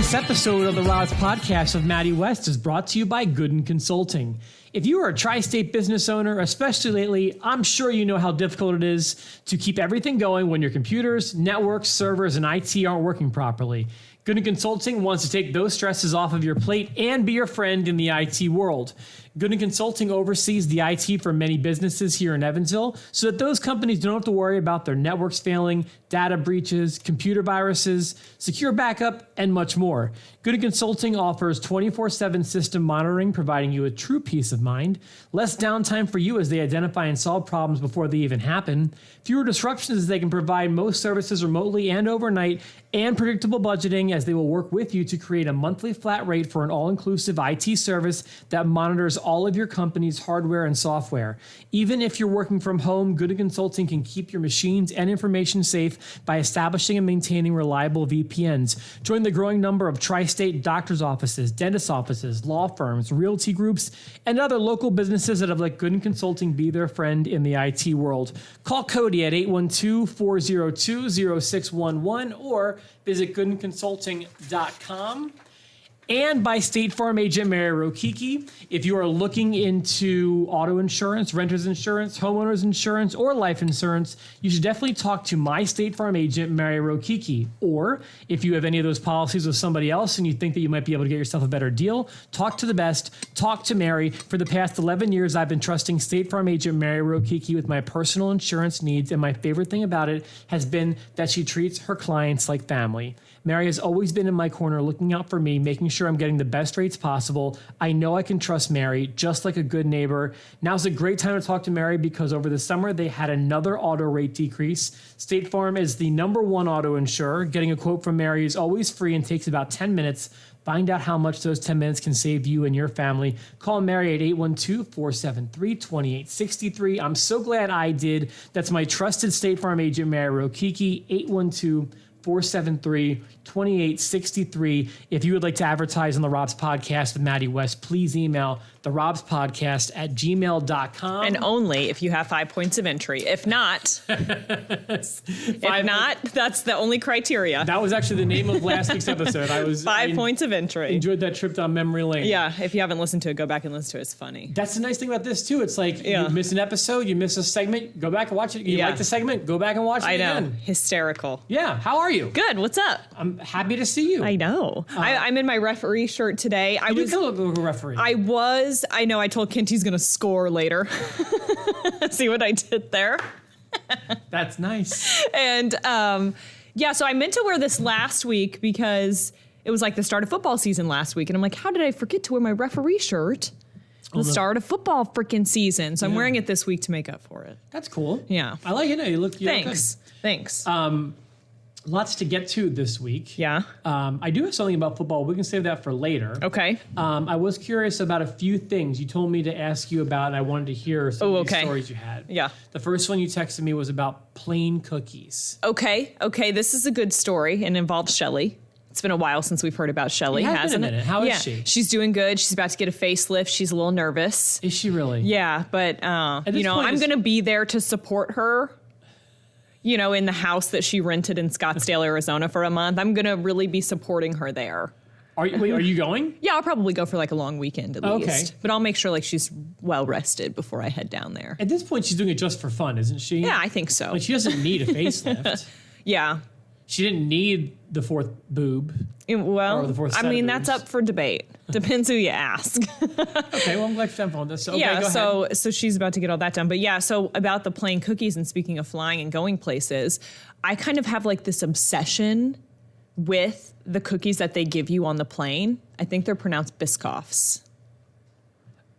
This episode of the Rob's Podcast with Maddie West is brought to you by Gooden Consulting. If you are a tri-state business owner, especially lately, I'm sure you know how difficult it is to keep everything going when your computers, networks, servers, and IT aren't working properly. Gooden Consulting wants to take those stresses off of your plate and be your friend in the IT world. Gooden Consulting oversees the IT for many businesses here in Evansville so that those companies don't have to worry about their networks failing, data breaches, computer viruses, secure backup, and much more. Gooden Consulting offers 24/7 system monitoring, providing you a true peace of mind, less downtime for you as they identify and solve problems before they even happen, fewer disruptions as they can provide most services remotely and overnight, and predictable budgeting as they will work with you to create a monthly flat rate for an all-inclusive IT service that monitors all of your company's hardware and software. Even if you're working from home, Gooden Consulting can keep your machines and information safe by establishing and maintaining reliable VPNs. Join the growing number of tri-state doctor's offices, dentist offices, law firms, realty groups, and other local businesses that have let Gooden Consulting be their friend in the IT world. Call Cody at 812-402-0611 or visit goodenconsulting.com. And by State Farm agent Mary Rokicki. If you are looking into auto insurance, renter's insurance, homeowner's insurance, or life insurance, you should definitely talk to my State Farm agent, Mary Rokicki. Or if you have any of those policies with somebody else and you think that you might be able to get yourself a better deal, talk to the best, talk to Mary. For the past 11 years, I've been trusting State Farm agent Mary Rokicki with my personal insurance needs, and my favorite thing about it has been that she treats her clients like family. Mary has always been in my corner looking out for me, making sure I'm getting the best rates possible. I know I can trust Mary, just like a good neighbor. Now's a great time to talk to Mary because over the summer they had another auto rate decrease. State Farm is the #1 auto insurer. Getting a quote from Mary is always free and takes about 10 minutes. Find out how much those 10 minutes can save you and your family. Call Mary at 812-473-2863. I'm so glad I did. That's my trusted State Farm agent, Mary Rokicki, 812-473-2863. If you would like to advertise on the Rob's Podcast with Maddie West, please email therobspodcast@gmail.com. And only if you have 5 points of entry. If not, that's the only criteria. That was actually the name of last week's episode. Five points of entry. Enjoyed that trip down memory lane. Yeah, if you haven't listened to it, go back and listen to it. It's funny. That's the nice thing about this, too. It's like you miss an episode, you miss a segment, go back and watch it. You like the segment, go back and watch it again. I know. Hysterical. Yeah. How are you? Good. What's up? I'm happy to see you. I know. I'm in my referee shirt today. You do look like a referee. I know. I told Kent he's going to score later. See what I did there? That's nice. And so I meant to wear this last week because it was like the start of football season last week. And I'm like, how did I forget to wear my referee shirt? The start of football freaking season. So I'm wearing it this week to make up for it. That's cool. Yeah. I like it. You look Thanks. Good. Thanks. Lots to get to this week. Yeah. I do have something about football. We can save that for later. Okay. I was curious about a few things you told me to ask you about, and I wanted to hear some of these stories you had. Yeah. The first one you texted me was about plain cookies. Okay. This is a good story and involves Shelly. It's been a while since we've heard about Shelly, hasn't it? How is she? She's doing good. She's about to get a facelift. She's a little nervous. Is she really? Yeah, but I'm going to be there to support her. In the house that she rented in Scottsdale, Arizona for a month. I'm going to really be supporting her there. Are you going? Yeah, I'll probably go for like a long weekend at least. But I'll make sure like she's well rested before I head down there. At this point, she's doing it just for fun, isn't she? Yeah, I think so. Like, she doesn't need a facelift. Yeah. She didn't need the fourth boob. Well, the fourth I mean, that's up for debate. Depends who you ask. Okay, well, I'm glad you're on this. So, okay, yeah, go ahead. So she's about to get all that done. But yeah, so about the plain cookies and speaking of flying and going places, I kind of have like this obsession with the cookies that they give you on the plane. I think they're pronounced Biscoffs.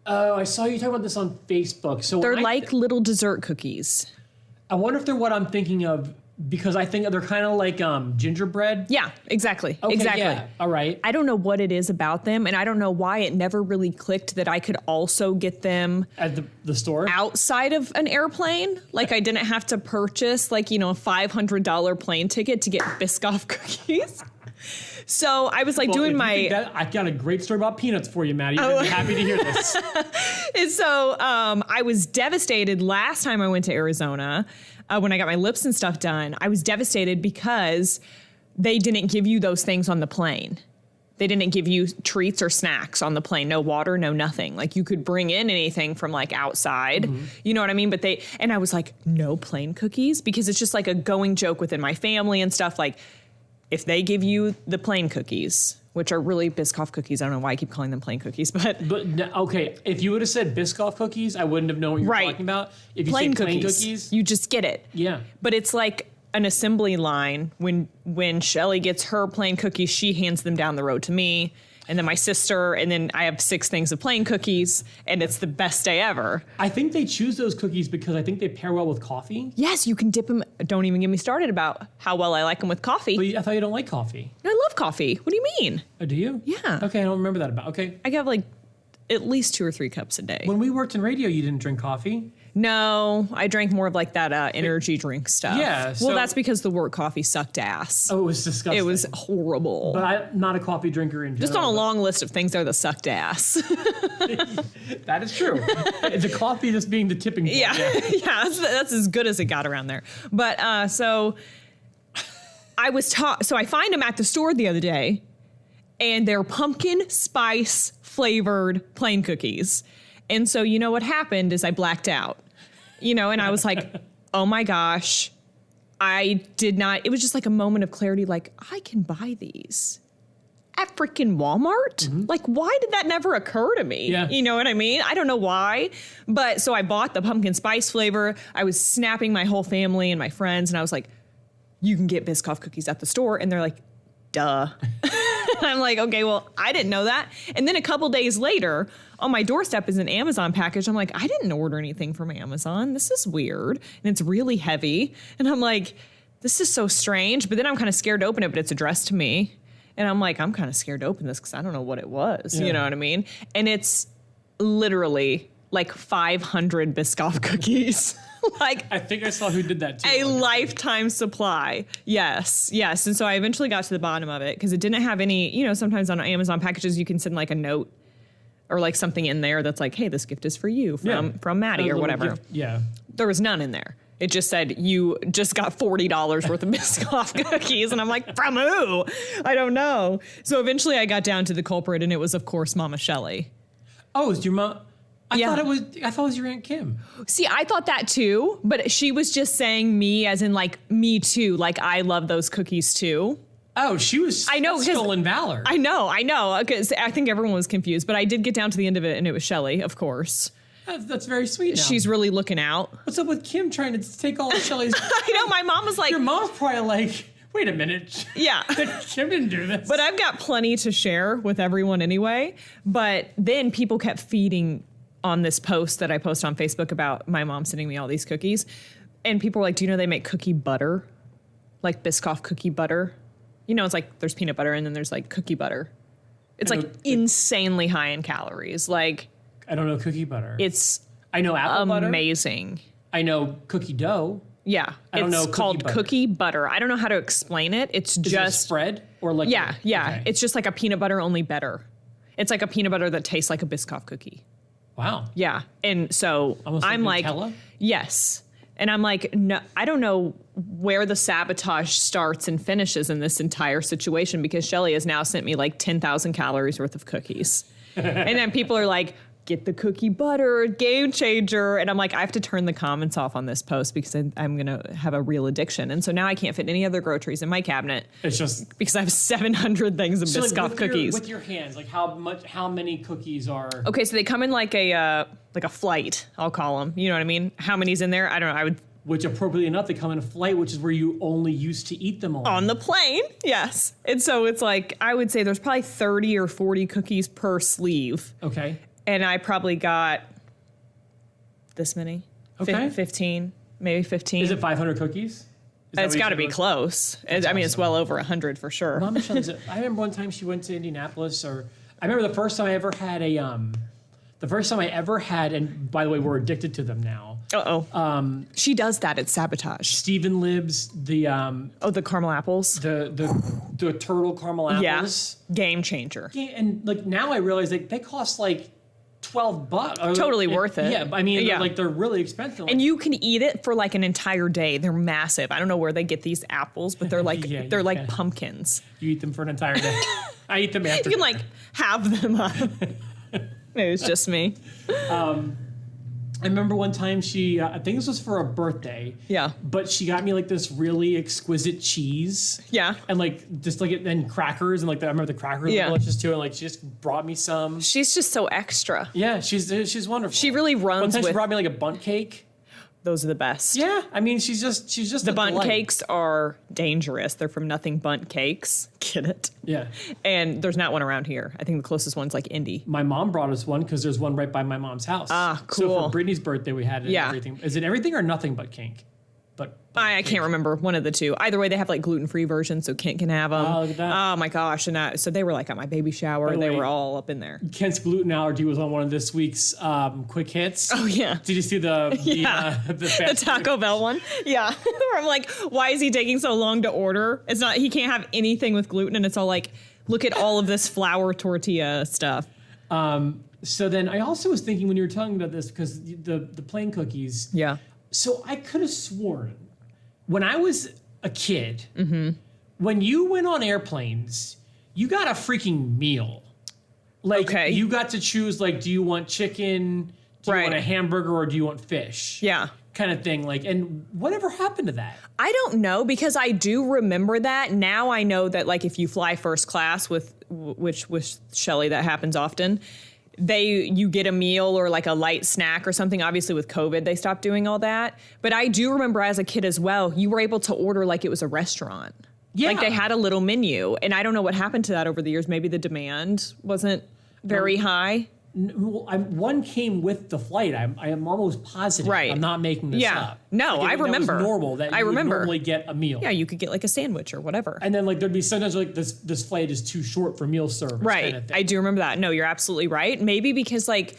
Oh, I saw you talking about this on Facebook. So they're like little dessert cookies. I wonder if they're what I'm thinking of, because I think they're kind of like gingerbread. Yeah, exactly. Okay, exactly. Yeah. All right. I don't know what it is about them, and I don't know why it never really clicked that I could also get them at the store outside of an airplane. Like I didn't have to purchase like, a $500 plane ticket to get Biscoff cookies. So I was like I got a great story about peanuts for you, Maddie. You're happy to hear this. And so I was devastated last time I went to Arizona when I got my lips and stuff done. I was devastated because they didn't give you those things on the plane. they didn't give you treats or snacks on the plane. No water, no nothing. Like you could bring in anything from like outside. You know what I mean? But and I was like, no plane cookies, because it's just like a going joke within my family and stuff. Like if they give you the plane cookies, which are really Biscoff cookies. I don't know why I keep calling them plain cookies, but okay, if you would have said Biscoff cookies, I wouldn't have known what you were talking about. If you say plain cookies, you just get it. Yeah. But it's like an assembly line. When Shelly gets her plain cookies, she hands them down the road to me. And then my sister, and then I have 6 things of plain cookies, and it's the best day ever. I think they choose those cookies because I think they pair well with coffee. Yes, you can dip them. Don't even get me started about how well I like them with coffee. But I thought you don't like coffee. I love coffee. What do you mean? Oh, do you? Yeah. Okay, I don't remember that about. Okay. I have like at least 2 or 3 cups a day. When we worked in radio, you didn't drink coffee. No, I drank more of like that energy drink stuff. Yeah. Well, that's because the work coffee sucked ass. Oh, it was disgusting. It was horrible. But I'm not a coffee drinker in general. Just on a long list of things there that sucked ass. That is true. The coffee just being the tipping point. Yeah, yeah, that's as good as it got around there. But so I was so I find them at the store the other day, and they're pumpkin spice flavored plain cookies. And so, you know what happened is I blacked out, and I was like, oh my gosh, it was just like a moment of clarity. Like, I can buy these at freaking Walmart. Mm-hmm. Like, why did that never occur to me? Yeah. You know what I mean? I don't know why. But so I bought the pumpkin spice flavor. I was snapping my whole family and my friends. And I was like, you can get Biscoff cookies at the store. And they're like, duh. I'm like, okay, well, I didn't know that. And then a couple days later, on my doorstep is an Amazon package. I'm like, I didn't order anything from Amazon. This is weird. And it's really heavy. And I'm like, this is so strange. But then I'm kind of scared to open it, but it's addressed to me. And I'm like, I'm kind of scared to open this because I don't know what it was. Yeah. You know what I mean? And it's literally like 500 Biscoff cookies. Like, I think I saw who did that too. A lifetime supply. Yes. And so I eventually got to the bottom of it because it didn't have any, sometimes on Amazon packages you can send like a note or like something in there that's like, hey, this gift is for you from Maddie or whatever. Gift. Yeah. There was none in there. It just said, you just got $40 worth of Biscoff cookies. And I'm like, from who? I don't know. So eventually I got down to the culprit, and it was, of course, Mama Shelly. Oh, it's your mom? I thought it was your Aunt Kim. See, I thought that too, but she was just saying me as in like, me too. Like, I love those cookies too. Oh, she was stolen valor. I know. Because I think everyone was confused, but I did get down to the end of it, and it was Shelly, of course. That's very sweet now. She's really looking out. What's up with Kim trying to take all of Shelly's... I know, my mom was like... Your mom's probably like, wait a minute. Yeah. Kim didn't do this. But I've got plenty to share with everyone anyway. But then people kept feeding on this post that I post on Facebook about my mom sending me all these cookies. And people were like, do you know they make cookie butter? Like Biscoff cookie butter. It's like there's peanut butter and then there's like cookie butter. It's like insanely high in calories. Like... I don't know cookie butter. I know apple butter. Amazing. I know cookie dough. Yeah. I don't know It's called cookie butter. I don't know how to explain it. It's just... Is it spread? Or like... Yeah. Okay. It's just like a peanut butter, only better. It's like a peanut butter that tastes like a Biscoff cookie. Wow. Yeah. And so almost I'm like like... Nutella? Yes. And I'm like, no, I don't know where the sabotage starts and finishes in this entire situation, because Shelly has now sent me like 10,000 calories worth of cookies. And then people are like... Get the cookie butter, game changer. And I'm like, I have to turn the comments off on this post because I'm going to have a real addiction. And so now I can't fit any other groceries in my cabinet. It's just... Because I have 700 things of Biscoff cookies. With your hands, like how many cookies are... Okay, so they come in like a flight, I'll call them. You know what I mean? How many's in there? I don't know. Which, appropriately enough, they come in a flight, which is where you only used to eat them on the plane, yes. And so it's like, I would say there's probably 30 or 40 cookies per sleeve. Okay. And I probably got this many. Okay. 15, maybe 15. Is it 500 cookies? It's got to be close. I mean, it's well over 100 for sure. Mama Shelly's I remember one time she went to Indianapolis, or I remember the first time I ever had and by the way, we're addicted to them now. She does that at Sabotage. Stephen Libs, the caramel apples. The turtle caramel apples. Yeah. Game changer. And like now I realize they cost like $12. Totally worth it. Yeah, I mean, they're really expensive. And you can eat it for like an entire day. They're massive. I don't know where they get these apples, but they're like they're like pumpkins. You eat them for an entire day. I eat them after. You can like have them up. Maybe it's just me. I remember one time she, I think this was for a birthday. Yeah. But she got me like this really exquisite cheese. Yeah. And like just like and crackers and like I remember the crackers were delicious too. And like she just brought me some. She's just so extra. Yeah, she's wonderful. She really runs one time with. she brought me like a bundt cake. Those are the best. Yeah, I mean she's just the bundt cakes are dangerous. They're from Nothing Bundt Cakes. Get it? Yeah. And there's not one around here. I think the closest one's like Indy. My mom brought us one because there's one right by my mom's house. Ah, cool. So for Brittany's birthday we had it. Yeah. And everything. Is it everything or nothing but cake? I can't remember, one of the two. Either way, they have like gluten-free versions, so Kent can have them. Oh, look at that. Oh my gosh! And so they were like at my baby shower. By the They way, were all up in there. Kent's gluten allergy was on one of this week's quick hits. Oh yeah. Did you see the The Taco Bell one? Yeah. Where I'm like, why is he taking so long to order? It's not. He can't have anything with gluten, and it's all like, look at all of this flour tortilla stuff. So then I also was thinking when you were telling me about this because the plain cookies. Yeah. So I could have sworn when I was a kid, when you went on airplanes, you got a freaking meal. Like you got to choose, like, do you want chicken? Do you want a hamburger or do you want fish? Yeah. Kind of thing. Like, and whatever happened to that? I don't know because I do remember that. Now I know that like if you fly first class with Shelly, that happens often. You get a meal or like a light snack or something. Obviously with COVID, they stopped doing all that. But I do remember as a kid as well, you were able to order like it was a restaurant. Yeah. Like they had a little menu. And I don't know what happened to that over the years. Maybe the demand wasn't very high. One came with the flight. I am almost positive. Right. I'm not making this up. No, like I remember. That was normal. That you would normally get a meal. Yeah, you could get like a sandwich or whatever. And then like there'd be sometimes like this flight is too short for meal service. Right. Kind of thing. I do remember that. No, you're absolutely right. Maybe because like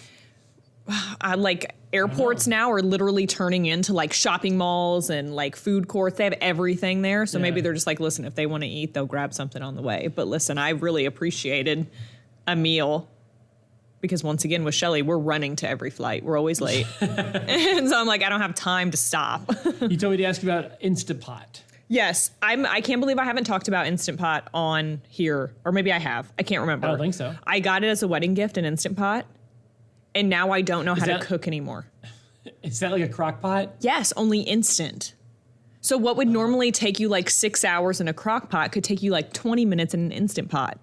airports now are literally turning into like shopping malls and like food courts. They have everything there. So maybe they're just like, listen, if they want to eat, they'll grab something on the way. But listen, I really appreciated a meal. Because once again, with Shelly, we're running to every flight. We're always late. And so I'm like, I don't have time to stop. You told me to ask you about Instant Pot. Yes. I can't believe I haven't talked about Instant Pot on here. Or maybe I have. I can't remember. I don't think so. I got it as a wedding gift, an Instant Pot. And now I don't know how to cook anymore. Is that like a crock pot? Yes, only instant. So what would normally take you like 6 hours in a crock pot could take you like 20 minutes in an Instant Pot.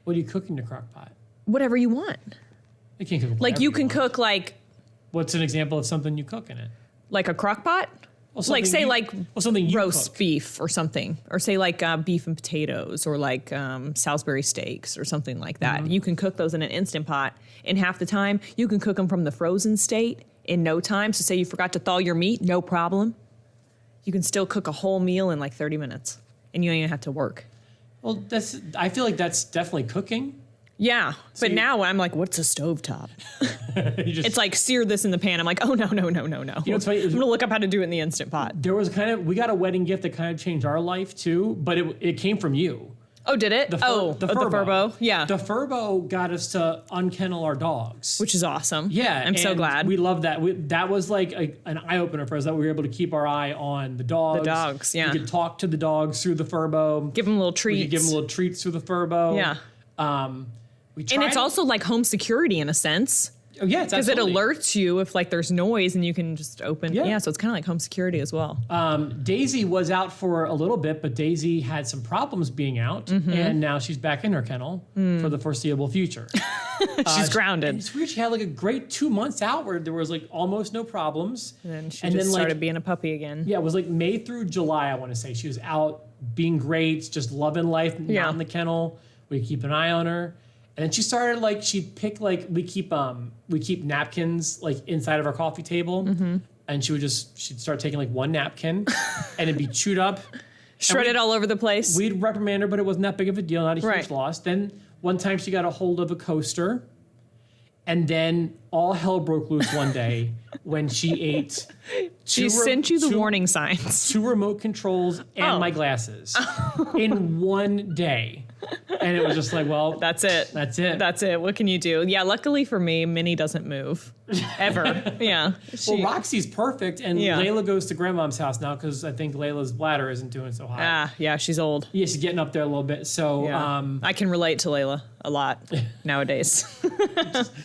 What do you cook in your crock pot? Whatever you want. You can't cook like you can cook like. What's an example of something you cook in it? Like a crock pot? Well, like say something you roast cook. beef or something. Or say like beef and potatoes or like Salisbury steaks or something like that. Mm-hmm. You can cook those in an Instant Pot in half the time. You can cook them from the frozen state in no time. So say you forgot to thaw your meat, no problem. You can still cook a whole meal in like 30 minutes and you don't even have to work. Well, I feel like that's definitely cooking. Yeah, so but now I'm like, what's a stovetop? It's like, sear this in the pan. I'm like, oh, no. You know what's funny? I'm going to look up how to do it in the Instant Pot. There was we got a wedding gift that kind of changed our life too, but it came from you. Oh, did it? The Furbo. Yeah. The Furbo got us to unkennel our dogs. Which is awesome. Yeah. I'm so glad. We love that. That was like an eye-opener for us that we were able to keep our eye on the dogs. The dogs, yeah. We could talk to the dogs through the Furbo. Give them little treats. We could give them little treats through the Furbo. Yeah. And it's also like home security in a sense. Oh, yeah, because it alerts you if like there's noise and you can just open. Yeah, so it's kind of like home security as well. Daisy was out for a little bit, but Daisy had some problems being out, and now she's back in her kennel for the foreseeable future. She's grounded. It's weird. She had like a great 2 months out where there was like almost no problems. And then she started being a puppy again. Yeah, it was like May through July, I want to say. She was out being great, just loving life, not in the kennel. We keep an eye on her. And then she started she'd pick we keep napkins like inside of our coffee table, and she'd start taking like one napkin, and it'd be chewed up, shredded all over the place. We'd reprimand her, but it wasn't that big of a deal, not a huge loss. Then one time she got a hold of a coaster, and then all hell broke loose one day when she ate. She sent you the warning signs. 2 remote controls and my glasses in one day. And it was just like, well, That's it. That's it. That's it. What can you do? Yeah, luckily for me, Minnie doesn't move. Ever. Yeah. Well, Roxy's perfect, and Yeah. Layla goes to grandmom's house now because I think Layla's bladder isn't doing so hot. Yeah, she's old. Yeah, she's getting up there a little bit. So Yeah. I can relate to Layla a lot nowadays.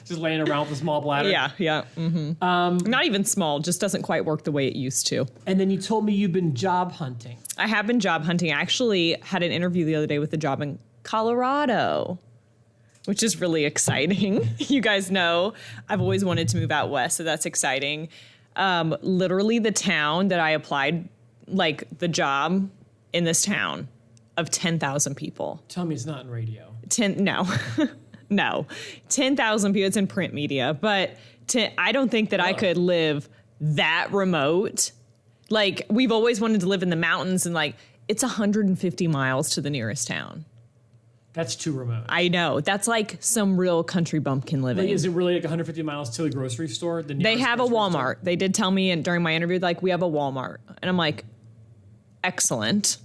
just laying around with a small bladder. Yeah. Mm-hmm. Not even small, just doesn't quite work the way it used to. And then you told me you've been job hunting. I have been job hunting. I actually had an interview the other day with a job in Colorado, which is really exciting. You guys know I've always wanted to move out west, so that's exciting. Literally the town that I applied, like the job in this town of 10,000 people. Tell me it's not in radio. No, 10,000 people. It's in print media, but I don't think that I could live that remote. Like, we've always wanted to live in the mountains, and like, it's 150 miles to the nearest town. That's too remote. I know. That's like some real country bumpkin living. Like, is it really like 150 miles to the grocery store? They have a Walmart. Store? They did tell me during my interview, like, we have a Walmart. And I'm like, excellent.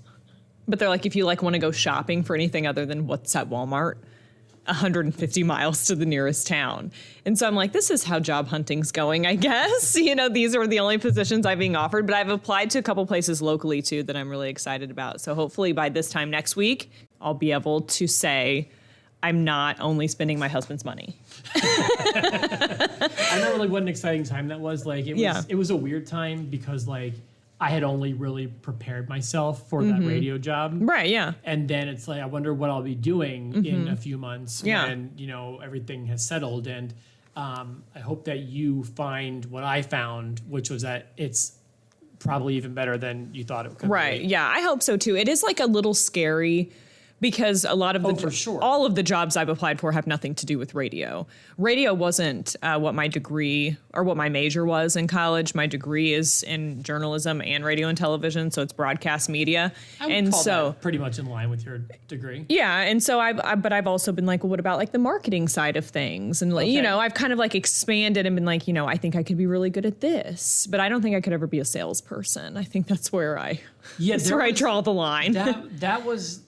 But they're like, if you like want to go shopping for anything other than what's at Walmart, 150 miles to the nearest town. And so I'm like, this is how job hunting's going, I guess. You know, these are the only positions I'm being offered, but I've applied to a couple places locally too that I'm really excited about. So hopefully by this time next week, I'll be able to say I'm not only spending my husband's money. I remember like what an exciting time that was. Like it was a weird time because like I had only really prepared myself for that radio job. Right, yeah. And then it's like, I wonder what I'll be doing in a few months when, you know, everything has settled. And I hope that you find what I found, which was that it's probably even better than you thought it could Right, be. yeah, I hope so too. It is like a little scary because a lot of for sure. all of the jobs I've applied for have nothing to do with radio. Radio wasn't what my degree or what my major was in college. My degree is in journalism and radio and television, so it's broadcast media. I would call that pretty much in line with your degree. Yeah, and so but I've also been like, well, what about like the marketing side of things? And like, you know, I've kind of like expanded and been like, you know, I think I could be really good at this, but I don't think I could ever be a salesperson. I think that's where I draw the line. That was.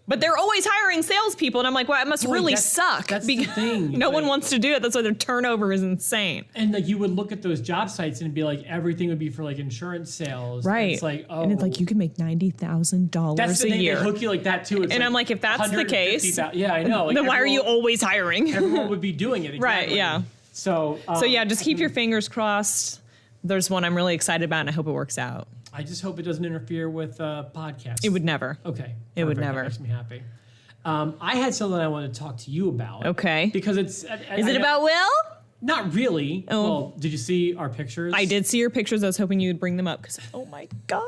But they're always hiring salespeople, and I'm like, well, it must really suck. That's the thing. No one wants to do it. That's why their turnover is insane. And like you would look at those job sites and it'd be like everything would be for like insurance sales. Right. And it's like, oh. And it's like you can make $90,000 that's the a thing, year. They hook you like that too. It's and I'm like, if that's the case, yeah, I know. Like then why are you always hiring? Everyone would be doing it. Exactly. Right, yeah. So yeah, just keep your fingers crossed. There's one I'm really excited about, and I hope it works out. I just hope it doesn't interfere with podcasts. It would never. Okay. It would Perfect. never. That makes me happy. I had something I wanted to talk to you about. Okay. Because it's... Is it about Will? Not really. Oh. Well, did you see our pictures? I did see your pictures. I was hoping you'd bring them up because, oh my God.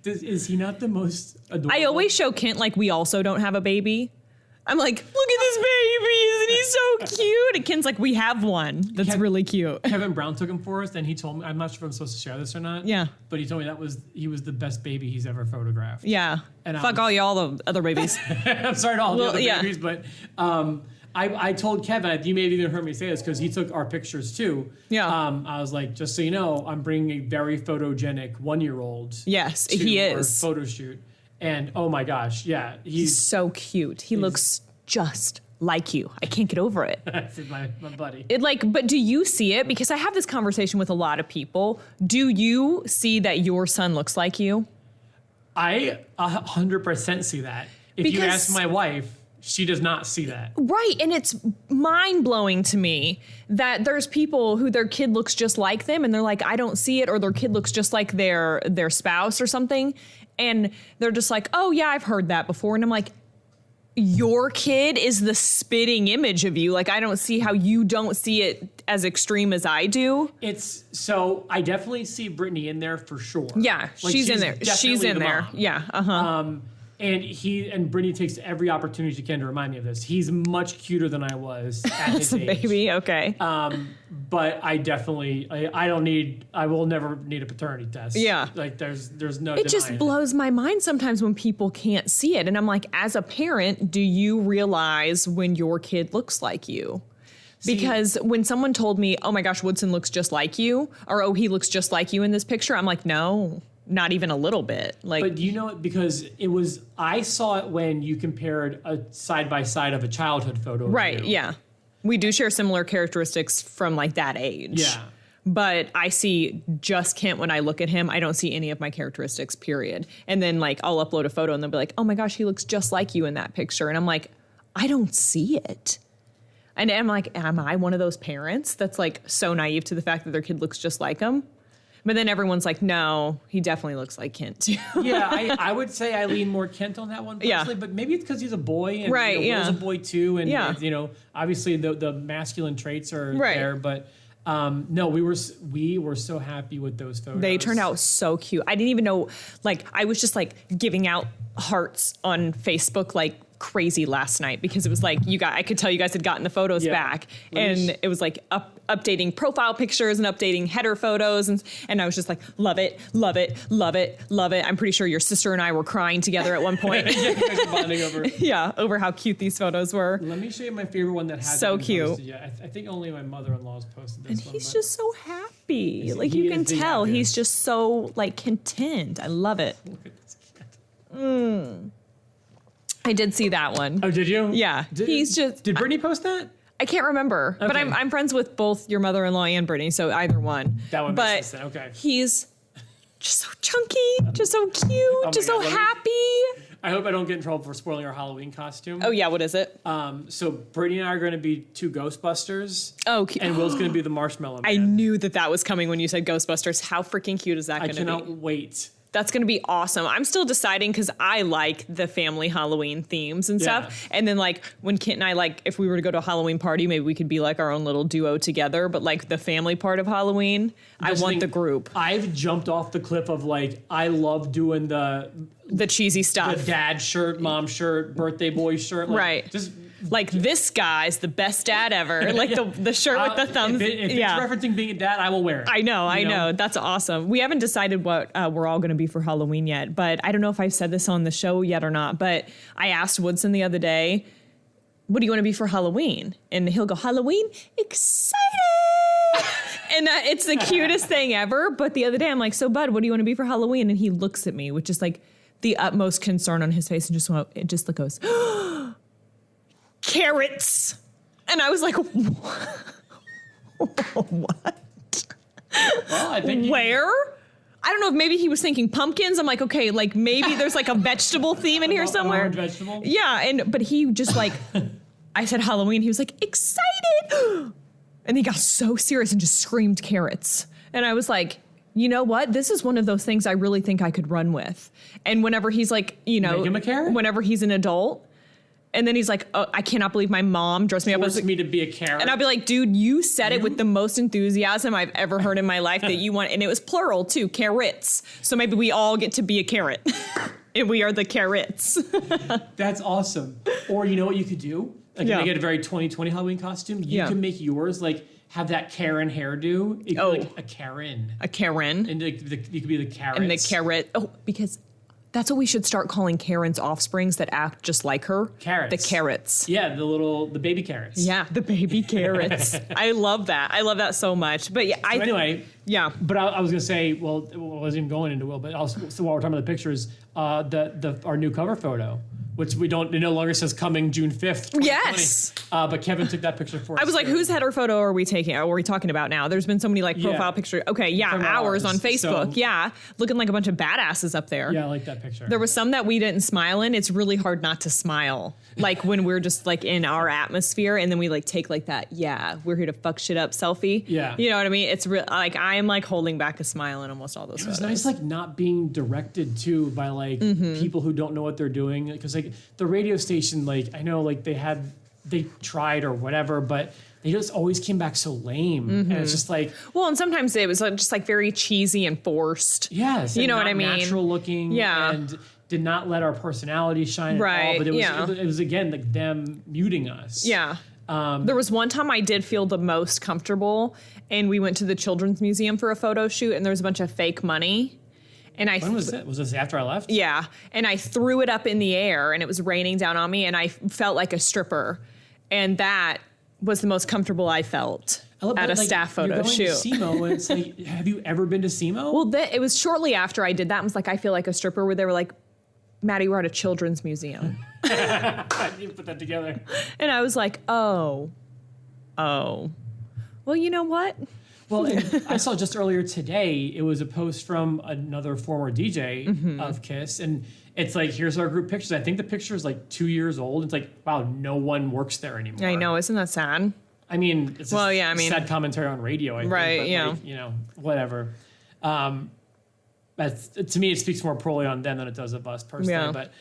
Is he not the most adorable? I always show Kent like we also don't have a baby. I'm like, look at this baby. Isn't he so cute? And Kent's like, we have one. That's really cute. Kevin Brown took him for us, and he told me, I'm not sure if I'm supposed to share this or not. Yeah. But he told me he was the best baby he's ever photographed. Yeah. And fuck all y'all the other babies. I'm sorry to all the other babies, but I told Kevin, you may have even heard me say this because he took our pictures too. Yeah. I was like, just so you know, I'm bringing a very photogenic 1-year-old. Yes, to he our is. photo shoot. And oh my gosh, yeah. He's so cute. He looks just like you. I can't get over it. That's my buddy. But do you see it? Because I have this conversation with a lot of people. Do you see that your son looks like you? I 100% see that. If you ask my wife, she does not see that. Right. And it's mind-blowing to me that there's people who their kid looks just like them and they're like, I don't see it, or their kid looks just like their spouse or something. And they're just like, oh yeah, I've heard that before. And I'm like, your kid is the spitting image of you. Like, I don't see how you don't see it as extreme as I do. So I definitely see Brittany in there for sure. Yeah, like, she's in there. She's in there. Mom. Yeah. Uh-huh. And Brittany takes every opportunity she can to remind me of this. He's much cuter than I was at his age. Baby, okay. But I definitely, I will never need a paternity test. Yeah. Like there's no It just blows my mind sometimes when people can't see it. And I'm like, as a parent, do you realize when your kid looks like you? Because when someone told me, oh my gosh, Woodson looks just like you, or oh, he looks just like you in this picture, I'm like, no. not even a little bit. Like, But do you know it? Because I saw it when you compared a side by side of a childhood photo. right, of you. yeah. We do share similar characteristics from like that age. Yeah. But I see just Kent when I look at him. I don't see any of my characteristics, period. And then like I'll upload a photo and they'll be like, oh my gosh, he looks just like you in that picture. And I'm like, I don't see it. And I'm like, am I one of those parents that's like so naive to the fact that their kid looks just like them? But then everyone's like, no, he definitely looks like Kent too. Yeah, I would say I lean more Kent on that one personally, but maybe it's because he's a boy and Right, Will's yeah. a boy too, and Yeah. you know, obviously the masculine traits are Right. there, but no, we were so happy with those photos. They turned out so cute. I didn't even know, like, I was just like giving out hearts on Facebook like crazy last night because it was like I could tell you guys had gotten the photos back, and it was like updating profile pictures and updating header photos, and I was just like, love it, love it, love it, love it. I'm pretty sure your sister and I were crying together at one point. Yeah, you guys are bonding over. Yeah, over how cute these photos were. Let me show you my favorite one that hasn't So been cute. posted yet. I think only my mother-in-law's posted this And one. he's but- just so happy. Like he you is can the tell, he's happiest. just so like content. I love it. Look at this cat. I did see that one. Oh, did you? Yeah, Did Brittany post that? I can't remember, but Okay. I'm friends with both your mother-in-law and Brittany, so either one. That one but makes sense. Okay. he's just so chunky, just so cute, my just so God, let me- happy. I hope I don't get in trouble for spoiling our Halloween costume. Oh yeah, what is it? So Brittany and I are going to be two Ghostbusters. Oh, cute. And Will's going to be the Marshmallow Man. I knew that was coming when you said Ghostbusters. How freaking cute is that I going to cannot be? wait. That's going to be awesome. I'm still deciding because I like the family Halloween themes and stuff. Yeah. And then like when Kent and I, like if we were to go to a Halloween party, maybe we could be like our own little duo together. But like the family part of Halloween, I Just want think the group. I've jumped off the cliff of like, I love doing the cheesy stuff. dad shirt, mom shirt, birthday boy shirt. Like, Right. Just Like this guy's the best dad ever. Like the shirt with the thumbs. If it's referencing being a dad, I will wear it. I know. You know? That's awesome. We haven't decided what we're all going to be for Halloween yet, but I don't know if I've said this on the show yet or not, but I asked Woodson the other day, what do you want to be for Halloween? And he'll go, Halloween? Excited! And it's the cutest thing ever. But the other day I'm like, so bud, what do you want to be for Halloween? And he looks at me with just like the utmost concern on his face and just goes, carrots. And I was like, what? Well, I think Where? I don't know if maybe he was thinking pumpkins. I'm like, okay, like maybe there's like a vegetable theme in here somewhere. Orange vegetable? Yeah, but he just like, I said Halloween. He was like, excited. And he got so serious and just screamed carrots. And I was like, you know what? This is one of those things I really think I could run with. And whenever he's like, Make him a carrot? whenever he's an adult, and then he's like, oh, I cannot believe my mom dressed me up as forced me to be a carrot. and I'll be like, dude, you said it with the most enthusiasm I've ever heard in my life that you want. And it was plural too, carrots. So maybe we all get to be a carrot. And we are the carrots. That's awesome. Or you know what you could do? Like Yeah. make it a very 2020 Halloween costume. You Yeah. can make yours like have that Karen hairdo. It could be like a Karen. A Karen. And like you could be the carrots. And the carrot. Oh, because that's what we should start calling Karen's offsprings that act just like her. Carrots. The carrots. Yeah, the baby carrots. Yeah, the baby carrots. I love that. I love that so much. But yeah, So anyway, yeah. but I was gonna say, well, I wasn't even going into Will, but also, so while we're talking about the pictures, our new cover photo, which it no longer says coming June 5th. 2020. Yes. But Kevin took that picture for us. I was like, too. whose header photo are we taking? Are we talking about now? There's been so many like Yeah. profile pictures. Okay, yeah, From ours on ours, Facebook. so- Yeah, looking like a bunch of badasses up there. Yeah, I like that picture. There was some that we didn't smile in. It's really hard not to smile. Like when we're just like in our atmosphere and then we like take like that, yeah, we're here to fuck shit up selfie. Yeah. You know what I mean? It's real like I am like holding back a smile in almost all those It was photos. nice, like not being directed to by like people who don't know what they're doing. Because like the radio station, like I know like they tried or whatever, but they just always came back so lame. And it's just like, Well, and sometimes it was just like very cheesy and forced. yes, You and know what not I mean? Natural looking, Yeah. and did not let our personality shine at all. Right, But it was, yeah. it was again like them muting us. Yeah. There was one time I did feel the most comfortable, and we went to the Children's Museum for a photo shoot, and there was a bunch of fake money. And I When was it? Was this after I left? Yeah, and I threw it up in the air, and it was raining down on me, and I felt like a stripper, and that was the most comfortable I felt. at a staff photo shoot. You're going to SEMO, and it's like, have you ever been to SEMO? Well, it was shortly after I did that. I was like, I feel like a stripper, where they were like, Maddie, we're at a children's museum. You put that together. And I was like, oh. Well, you know what? Well, and I saw just earlier today, it was a post from another former DJ of Kiss, and it's like, here's our group pictures. I think the picture is like 2 years old. It's like, wow, no one works there anymore. I know, isn't that sad? I mean, it's sad commentary on radio, I think. Right, but yeah. like, you know, whatever. To me, it speaks more poorly on them than it does of us personally. Yeah. But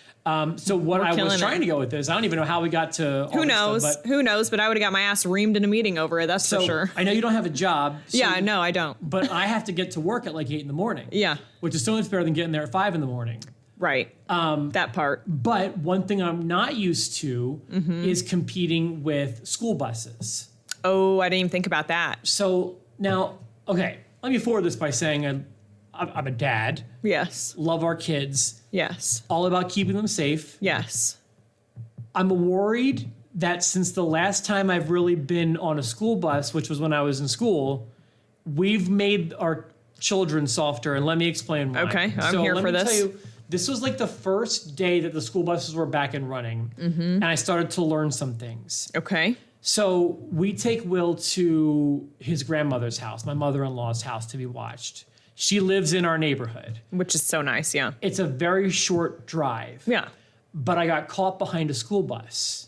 so what I was trying to go with this, I don't even know how we got to all Who knows? Stuff, Who knows? But I would have got my ass reamed in a meeting over it. That's for sure. I know you don't have a job. So, yeah, no, I don't. But I have to get to work at like 8 a.m. Yeah. Which is so much better than getting there at 5 a.m. Right. That part. But one thing I'm not used to is competing with school buses. Oh, I didn't even think about that. So now, okay, let me forward this by saying I'm a dad. Yes. Love our kids. Yes. All about keeping them safe. Yes. I'm worried that since the last time I've really been on a school bus, which was when I was in school, we've made our children softer. And let me explain why. Okay, I'm here for this. Tell you, this was like the first day that the school buses were back and running. And I started to learn some things. Okay. So we take Will to his grandmother's house, my mother-in-law's house, to be watched. She lives in our neighborhood. Which is so nice, yeah. It's a very short drive. Yeah. But I got caught behind a school bus.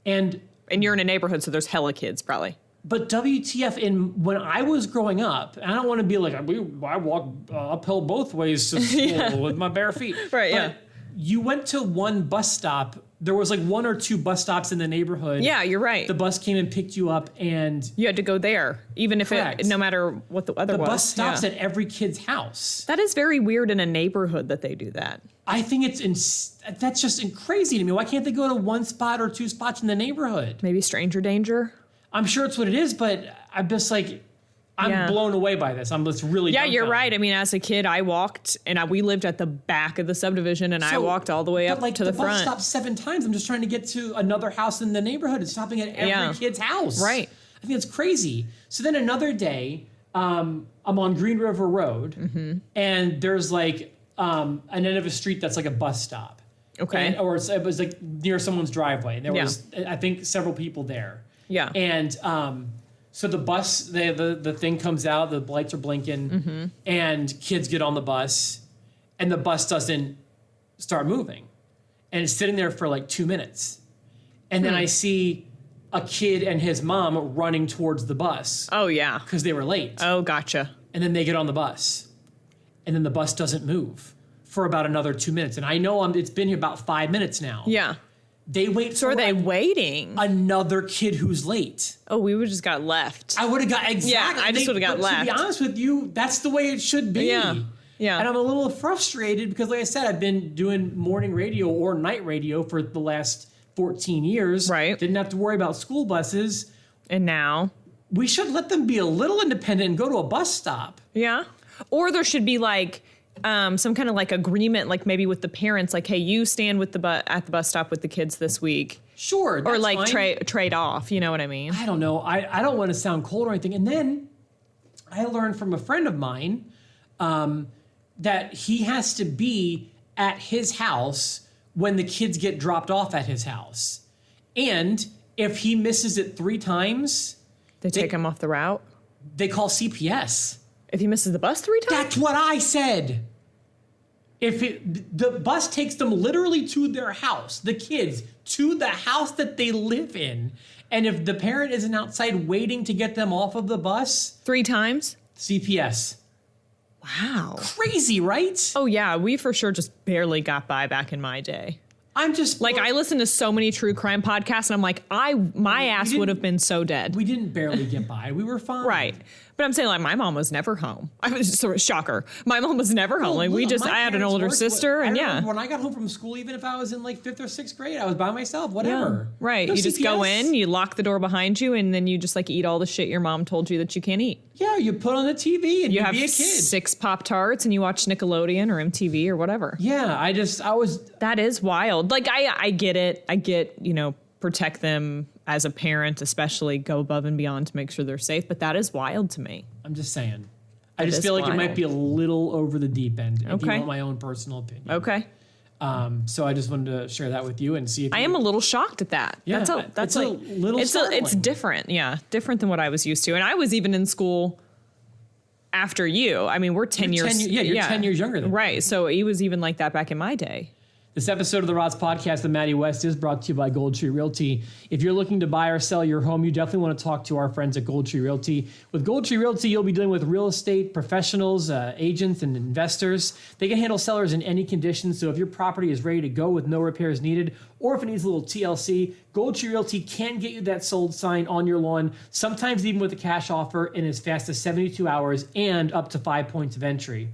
And you're in a neighborhood, so there's hella kids probably. But WTF, when I was growing up, and I don't want to be like, I walk uphill both ways to school with my bare feet. Right, but you went to one bus stop. There was like 1 or 2 bus stops in the neighborhood. Yeah, you're right. The bus came and picked you up, and you had to go there, even if no matter what the weather was. The bus stops at every kid's house. That is very weird in a neighborhood that they do that. I think that's just crazy to me. Why can't they go to 1 spot or 2 spots in the neighborhood? Maybe stranger danger. I'm sure it's what it is, but I'm just like, I'm blown away by this. I'm just really you're right. I mean, as a kid, I walked, and we lived at the back of the subdivision, and I walked all the way up to the front. Bus stopped 7 times. I'm just trying to get to another house in the neighborhood. It's stopping at every kid's house. Right. I think it's crazy. So then another day, I'm on Green River Road, and there's like an end of a street that's like a bus stop. Okay. It was like near someone's driveway. And there was, I think, several people there. Yeah. And so the bus, the thing comes out, the lights are blinking, and kids get on the bus, and the bus doesn't start moving. And it's sitting there for like 2 minutes. And then I see a kid and his mom running towards the bus. Oh, yeah. Because they were late. Oh, gotcha. And then they get on the bus. And then the bus doesn't move for about another 2 minutes. And I know it's been here about 5 minutes now. Yeah. They wait so for are they waiting? Another kid who's late. Oh, we would just got left. I would have got exactly. Yeah, I just would have got left. To be honest with you, that's the way it should be. Yeah. And I'm a little frustrated because, like I said, I've been doing morning radio or night radio for the last 14 years. Right. Didn't have to worry about school buses. And now we should let them be a little independent and go to a bus stop. Yeah. Or there should be like some kind of like agreement, like maybe with the parents, like, hey, you stand with at the bus stop with the kids this week. Sure. Or like trade off. You know what I mean? I don't know. I don't want to sound cold or anything. And then I learned from a friend of mine that he has to be at his house when the kids get dropped off at his house. And if he misses it 3 times, they take him off the route. They call CPS. If he misses the bus 3 times? That's what I said. If the bus takes them literally to their house, the kids, to the house that they live in, and if the parent isn't outside waiting to get them off of the bus... 3 times? CPS. Wow. Crazy, right? Oh, yeah. We for sure just barely got by back in my day. I'm just... Like, I listen to so many true crime podcasts, and I'm like, my ass would have been so dead. We didn't barely get by. We were fine. Right. But I'm saying, like, my mom was never home. I was just a shocker. My mom was never home. Like, I had an older sister, and when I got home from school, even if I was in like 5th or 6th grade, I was by myself, whatever. Yeah. Right. No you CPS. Just go in, you lock the door behind you, and then you just like eat all the shit your mom told you that you can't eat. Yeah, you put on the TV and you have be a kid. 6 Pop-Tarts and you watch Nickelodeon or MTV or whatever. Yeah, I was... That is wild. Like, I get it. I get, protect them. as a parent, especially, go above and beyond to make sure they're safe. But that is wild to me. I'm just saying. I just feel like it might be a little over the deep end. If you want my own personal opinion. Okay. So I just wanted to share that with you and see if I am a little shocked at that. Yeah, that's a little startling. It's different. Yeah, different than what I was used to. And I was even in school after you. I mean, we're 10 years. You're 10 years younger than me. Right. So he was even like that back in my day. This episode of the Rods Podcast with Maddie West is brought to you by Gold Tree Realty. If you're looking to buy or sell your home, you definitely want to talk to our friends at Gold Tree Realty. With Gold Tree Realty, you'll be dealing with real estate professionals, agents, and investors. They can handle sellers in any conditions. So if your property is ready to go with no repairs needed, or if it needs a little TLC, Gold Tree Realty can get you that sold sign on your lawn, sometimes even with a cash offer in as fast as 72 hours and up to 5 points of entry.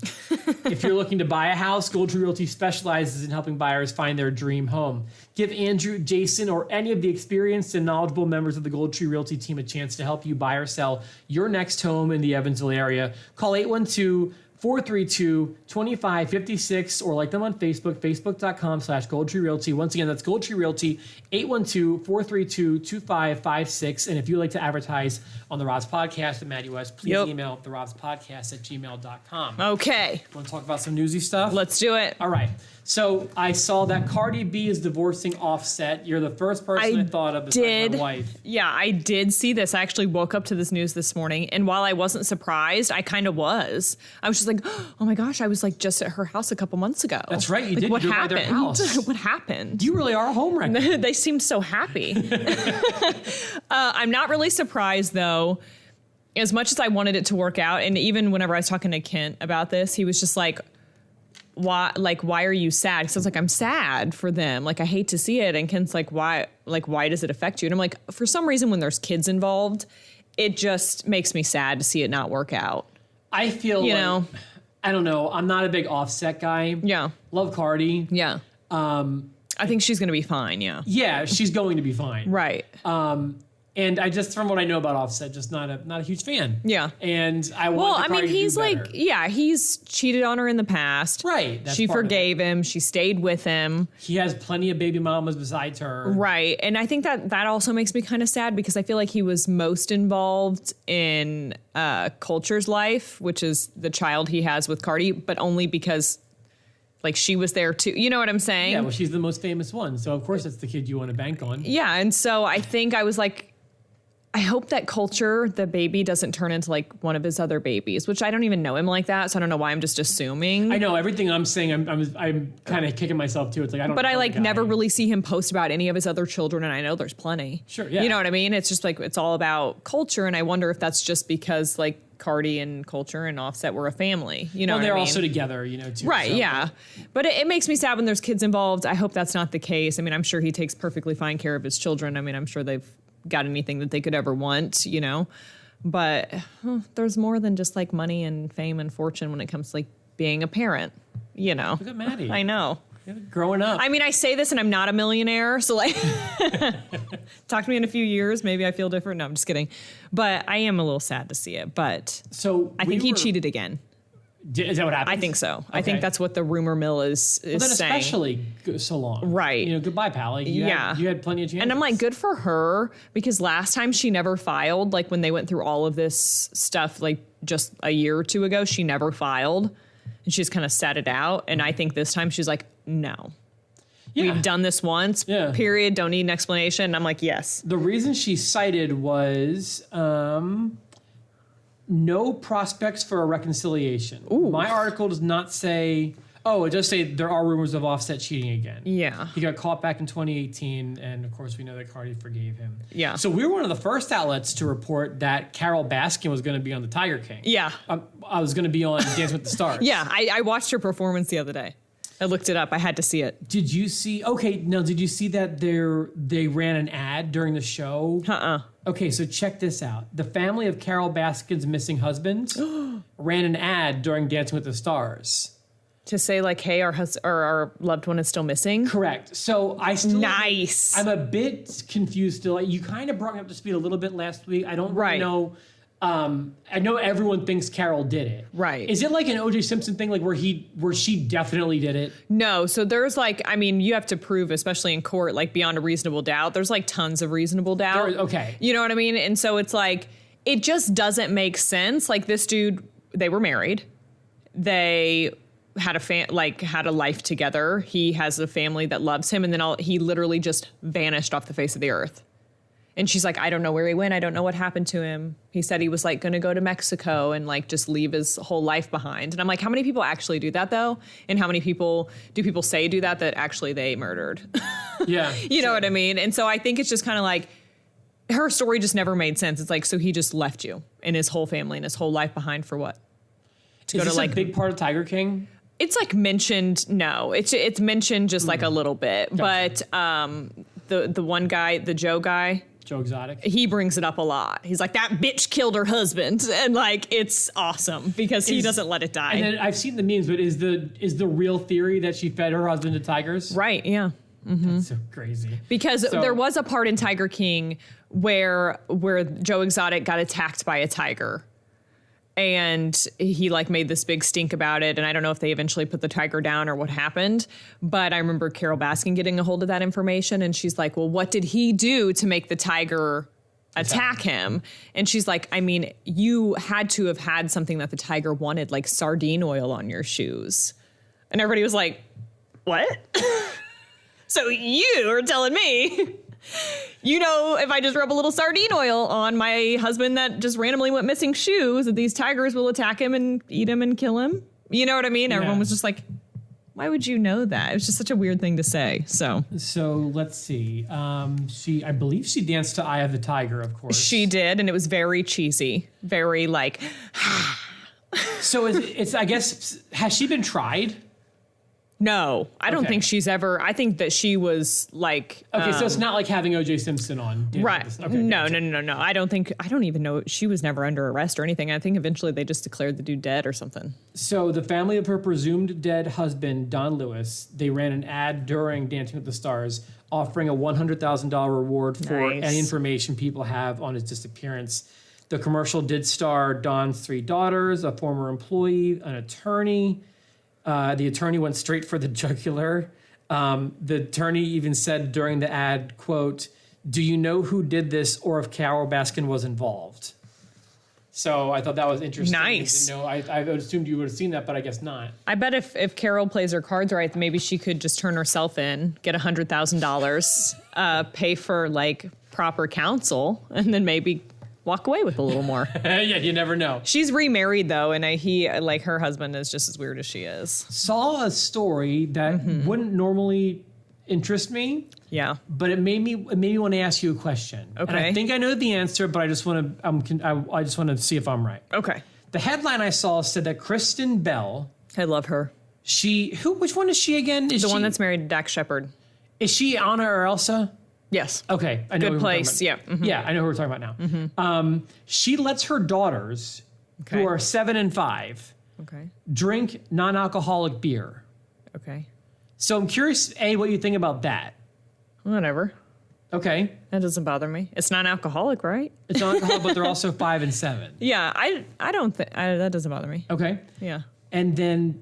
If you're looking to buy a house, Gold Tree Realty specializes in helping buyers find their dream home. Give Andrew, Jason, or any of the experienced and knowledgeable members of the Gold Tree Realty team a chance to help you buy or sell your next home in the Evansville area. Call 812-432-2556 or like them on Facebook, facebook.com/Gold Tree Realty. Once again, that's Gold Tree Realty, 812-432-2556. And if you'd like to advertise on the Rods Podcast with Maddie West, please email therodspodcast@gmail.com. Okay. Want to talk about some newsy stuff? Let's do it. All right. So I saw that Cardi B is divorcing Offset. You're the first person I thought of besides my wife. Yeah, I did see this. I actually woke up to this news this morning, and while I wasn't surprised, I kind of was. I was just like, oh my gosh, I was like just at her house a couple months ago. That's right, you like, did. What You're happened? by their house. What happened? You really are a homewrecker. They seemed so happy. I'm not really surprised though. As much as I wanted it to work out, and even whenever I was talking to Kent about this, he was just like, why are you sad? Because I was like, I'm sad for them. Like, I hate to see it. And Kent's like, why does it affect you? And I'm like, for some reason, when there's kids involved, it just makes me sad to see it not work out. I feel I don't know. I'm not a big Offset guy. Yeah. Love Cardi. Yeah. I think she's going to be fine. Yeah. Yeah, she's going to be fine. Right. And I just, from what I know about Offset, just not a huge fan. Yeah. And I want Cardi to do he's better. like, he's cheated on her in the past. Right. She forgave him. She stayed with him. He has plenty of baby mamas besides her. Right. And I think that also makes me kind of sad because I feel like he was most involved in Culture's life, which is the child he has with Cardi, but only because like she was there too. You know what I'm saying? Yeah, well, she's the most famous one. So of course it's the kid you want to bank on. Yeah. And so I think I was like, I hope that Culture, the baby, doesn't turn into like one of his other babies, which I don't even know him like that. So I don't know why I'm just assuming. I know everything I'm saying. I'm kind of kicking myself too. It's like I don't. But I like never really see him post about any of his other children, and I know there's plenty. Sure, yeah. You know what I mean? It's just like it's all about Culture, and I wonder if that's just because like Cardi and Culture and Offset were a family. You know, they're what I mean? also together. You know, too. Right? So. Yeah. But it makes me sad when there's kids involved. I hope that's not the case. I mean, I'm sure he takes perfectly fine care of his children. I mean, I'm sure they've got anything that they could ever want, you know, but there's more than just like money and fame and fortune when it comes to like being a parent, you know. Look at Maddie. I know. Growing up. I mean, I say this and I'm not a millionaire, so like talk to me in a few years, maybe I feel different. No, I'm just kidding. But I am a little sad to see it, but so I think he cheated again. Is that what happened? I think so. Okay. I think Okay. that's what the rumor mill is Well, then saying. especially so long. Right. You know, goodbye, pal. Like, you had plenty of chances. And I'm like, good for her, because last time she never filed, like when they went through all of this stuff, like just a year or two ago, she never filed and she just kind of sat it out. And I think this time she's like, no. Yeah. We've done this once, period. Don't need an explanation. And I'm like, yes. The reason she cited was no prospects for a reconciliation. Ooh. My article does not say, it does say there are rumors of Offset cheating again. Yeah. He got caught back in 2018, and of course we know that Cardi forgave him. Yeah. So we were one of the first outlets to report that Carol Baskin was going to be on the Tiger King. Yeah. I was going to be on Dancing with the Stars. Yeah. I watched her performance the other day. I looked it up. I had to see it. Did you see that they ran an ad during the show? Okay, so check this out. The family of Carol Baskin's missing husband ran an ad during Dancing with the Stars. To say like, hey, our loved one is still missing? Correct. So I still... Nice. I'm a bit confused still. You kind of brought me up to speed a little bit last week. I don't really know I know everyone thinks Carol did it. Right. Is it like an O.J. Simpson thing, like where she definitely did it? No. So there's like, I mean, you have to prove, especially in court, like beyond a reasonable doubt. There's like tons of reasonable doubt. Okay. You know what I mean? And so it's like, it just doesn't make sense. Like this dude, they were married. They had had a life together. He has a family that loves him. And then he literally just vanished off the face of the earth. And she's like, I don't know where he went. I don't know what happened to him. He said he was like going to go to Mexico and like just leave his whole life behind. And I'm like, how many people actually do that though? And how many people say do that actually they murdered? Yeah. You know what I mean? And so I think it's just kind of like, her story just never made sense. It's like, so he just left you and his whole family and his whole life behind for what? Is this a big part of Tiger King? It's like mentioned. No, it's mentioned just like a little bit. Gotcha. But the one guy, the Joe guy, Joe Exotic, he brings it up a lot. He's like, that bitch killed her husband, and like it's awesome because he doesn't let it die. And then I've seen the memes, but is the real theory that she fed her husband to tigers? Right. Yeah. Mm-hmm. That's so crazy. Because there was a part in Tiger King where Joe Exotic got attacked by a tiger. And he like made this big stink about it. And I don't know if they eventually put the tiger down or what happened. But I remember Carol Baskin getting a hold of that information. And she's like, well, what did he do to make the tiger attack him? And she's like, I mean, you had to have had something that the tiger wanted, like sardine oil on your shoes. And everybody was like, what? So you are telling me, you know, if I just rub a little sardine oil on my husband that just randomly went missing shoes, that these tigers will attack him and eat him and kill him? You know what I mean? Yeah. Everyone was just like, why would you know that? It was just such a weird thing to say. So let's see. I believe she danced to Eye of the Tiger, of course. She did, and it was very cheesy. Very like... So I guess, has she been tried? No, I don't think she's ever. I think that she was like. Okay, so it's not like having O.J. Simpson on. Right. Okay, no. I don't even know. She was never under arrest or anything. I think eventually they just declared the dude dead or something. So the family of her presumed dead husband, Don Lewis, they ran an ad during Dancing with the Stars offering a $100,000 reward for any information people have on his disappearance. The commercial did star Don's 3 daughters, a former employee, an attorney. The attorney went straight for the jugular. The attorney even said during the ad, quote, "Do you know who did this or if Carol Baskin was involved?" So I thought that was interesting. Nice. I assumed you would have seen that, but I guess not. I bet if Carol plays her cards right, maybe she could just turn herself in, get $100,000, pay for like proper counsel, and then maybe walk away with a little more. Yeah, you never know. She's remarried though, and her husband is just as weird as she is. Saw a story that wouldn't normally interest me. Yeah, but it made me want to ask you a question. Okay, and I think I know the answer, but I just want to see if I'm right. Okay. The headline I saw said that Kristen Bell. I love her. Which one is she again? Is the one that's married to Dax Shepard. Is she Anna or Elsa? Yes. Okay. I know Good place. Yeah. Mm-hmm. Yeah, I know who we're talking about now. Mm-hmm. She lets her daughters, who are 7 and 5, drink non-alcoholic beer. Okay. So I'm curious, A, what you think about that. Whatever. Okay. That doesn't bother me. It's non-alcoholic, right? It's non-alcoholic, but they're also 5 and 7. Yeah, I don't think that doesn't bother me. Okay. Yeah. And then